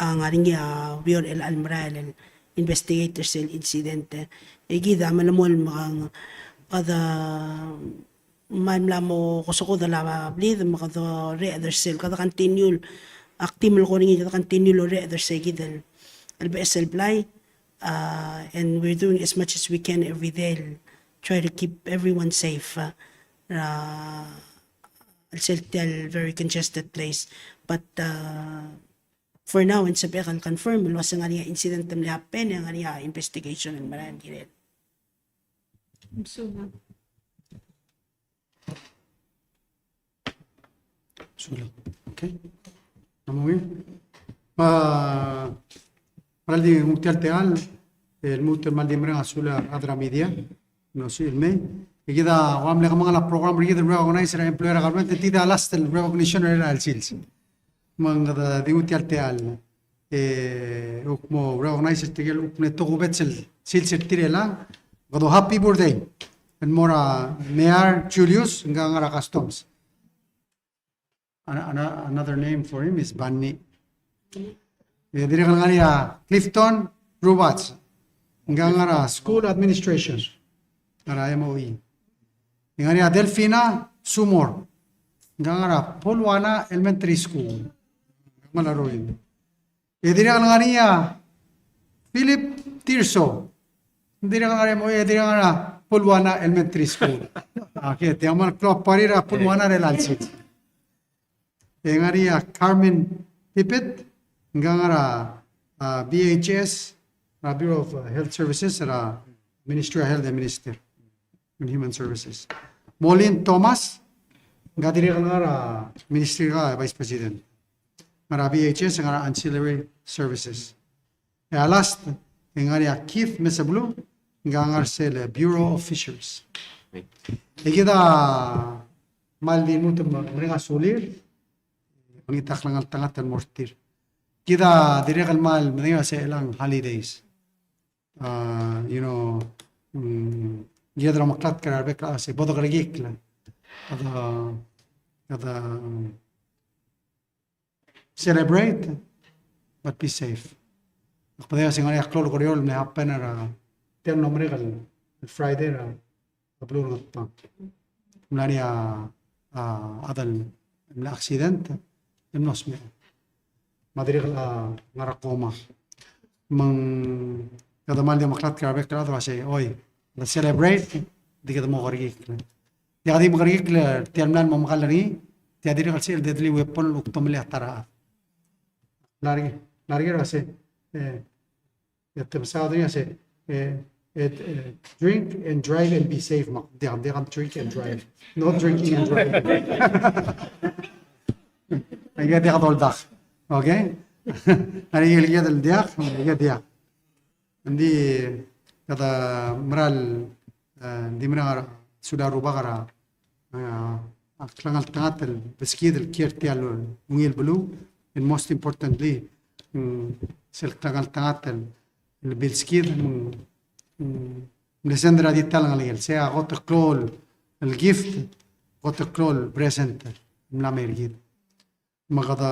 ang aring Bior el Almaral investigators el incidente igida manamol makang kada manlamo kusoko dala blid makado re other cell kada continue active ko rin kada continue lo re other cell gidal el BSL play and we're doing as much as we can every day try to keep everyone safe el cell very congested place but for now, in sabi kan confirm was nga niya incident na happen nga niya investigation and maran dire. Sula. Okay. Namuhin. Para di muktialteal el mutel maldimre asula adra media no si el me ikida wamle kamang la program rigid recognize employer government tida last recognition era el sils. Mga diuti alteal ukmo recognize tigel ukne to gubetsel silsel tirela godo happy birthday and mora Mayor Julius ngara customs another name for him is Banni dire ngania Clifton Robots ngara school administration ngara MOE ngania Delfina Sumor ngara Polwana Elementary School malaroin. Edira ngania Philip Tirso. Edira ngania Pulwana Elementary School. Okay, tiaman club parira Pulwana relalsit. Ngania Carmen Pipit ngara BHS Bureau of Health Services Ministry of Health and Minister and Human Services. Molin Thomas ngadira ngara Ministry ka Vice President. ngara VHS ngara ancillary services. Last ngari Keith Mesablu ngangar sel Bureau of Fisheries. Ikida maldi mutum meringa sulir mengitak langal tangat dan mortir. Kita direk mal meringa selang holidays. You know, yadra maklat karar bekla se bodo kargikla. Kada celebrate but be safe. Podría ser ngari aklol koriol me happen tem nombre gal Friday ra ablur ngata. Mlani adal la accident nos me madrid ngarakoma mang kada mal dia maklat karar bekla to ase oi la celebrate dikada mo kargikla. Yadi magarigla tiamnan mamakalari tiadiri kalsi el deadly weapon uktomle atara largi rase yatemsadri ase drink and drive and be safe mak they drink and drive not drinking and driving I get the all dak okay ari get el diak get diak ndi kada mral di mral sudah rubah kara aklangal tangat el beskid el kier tial mungil belu and most importantly sel aklangal tangat el beskid mesendra di tal ngal sea got klol el gift got klol present mla mergid magada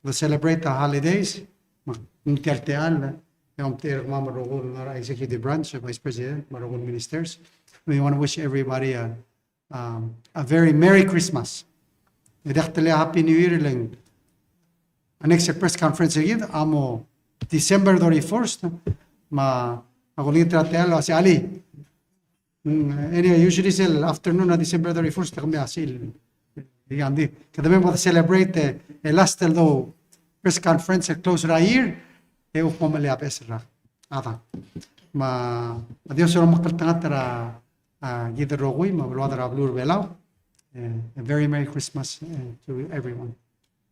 the celebrate the holidays mtial tial yom ter mama rogul ngara executive branch vice president marogul ministers. We want to wish everybody a very Merry Christmas. Happy New Year. An next press conference again. Amo December 31st. Ma agulit ratelo si Ali. Anyway, usually sel afternoon of December 31st kami asil. Yandi. Kada mo celebrate the last though press conference close ra year. E upamali apesra. Ata. Ma adios ro makaltangatara Gita Rogui, Mabluadara Blur Belau. A very Merry Christmas to everyone.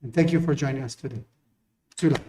And thank you for joining us today. Sula.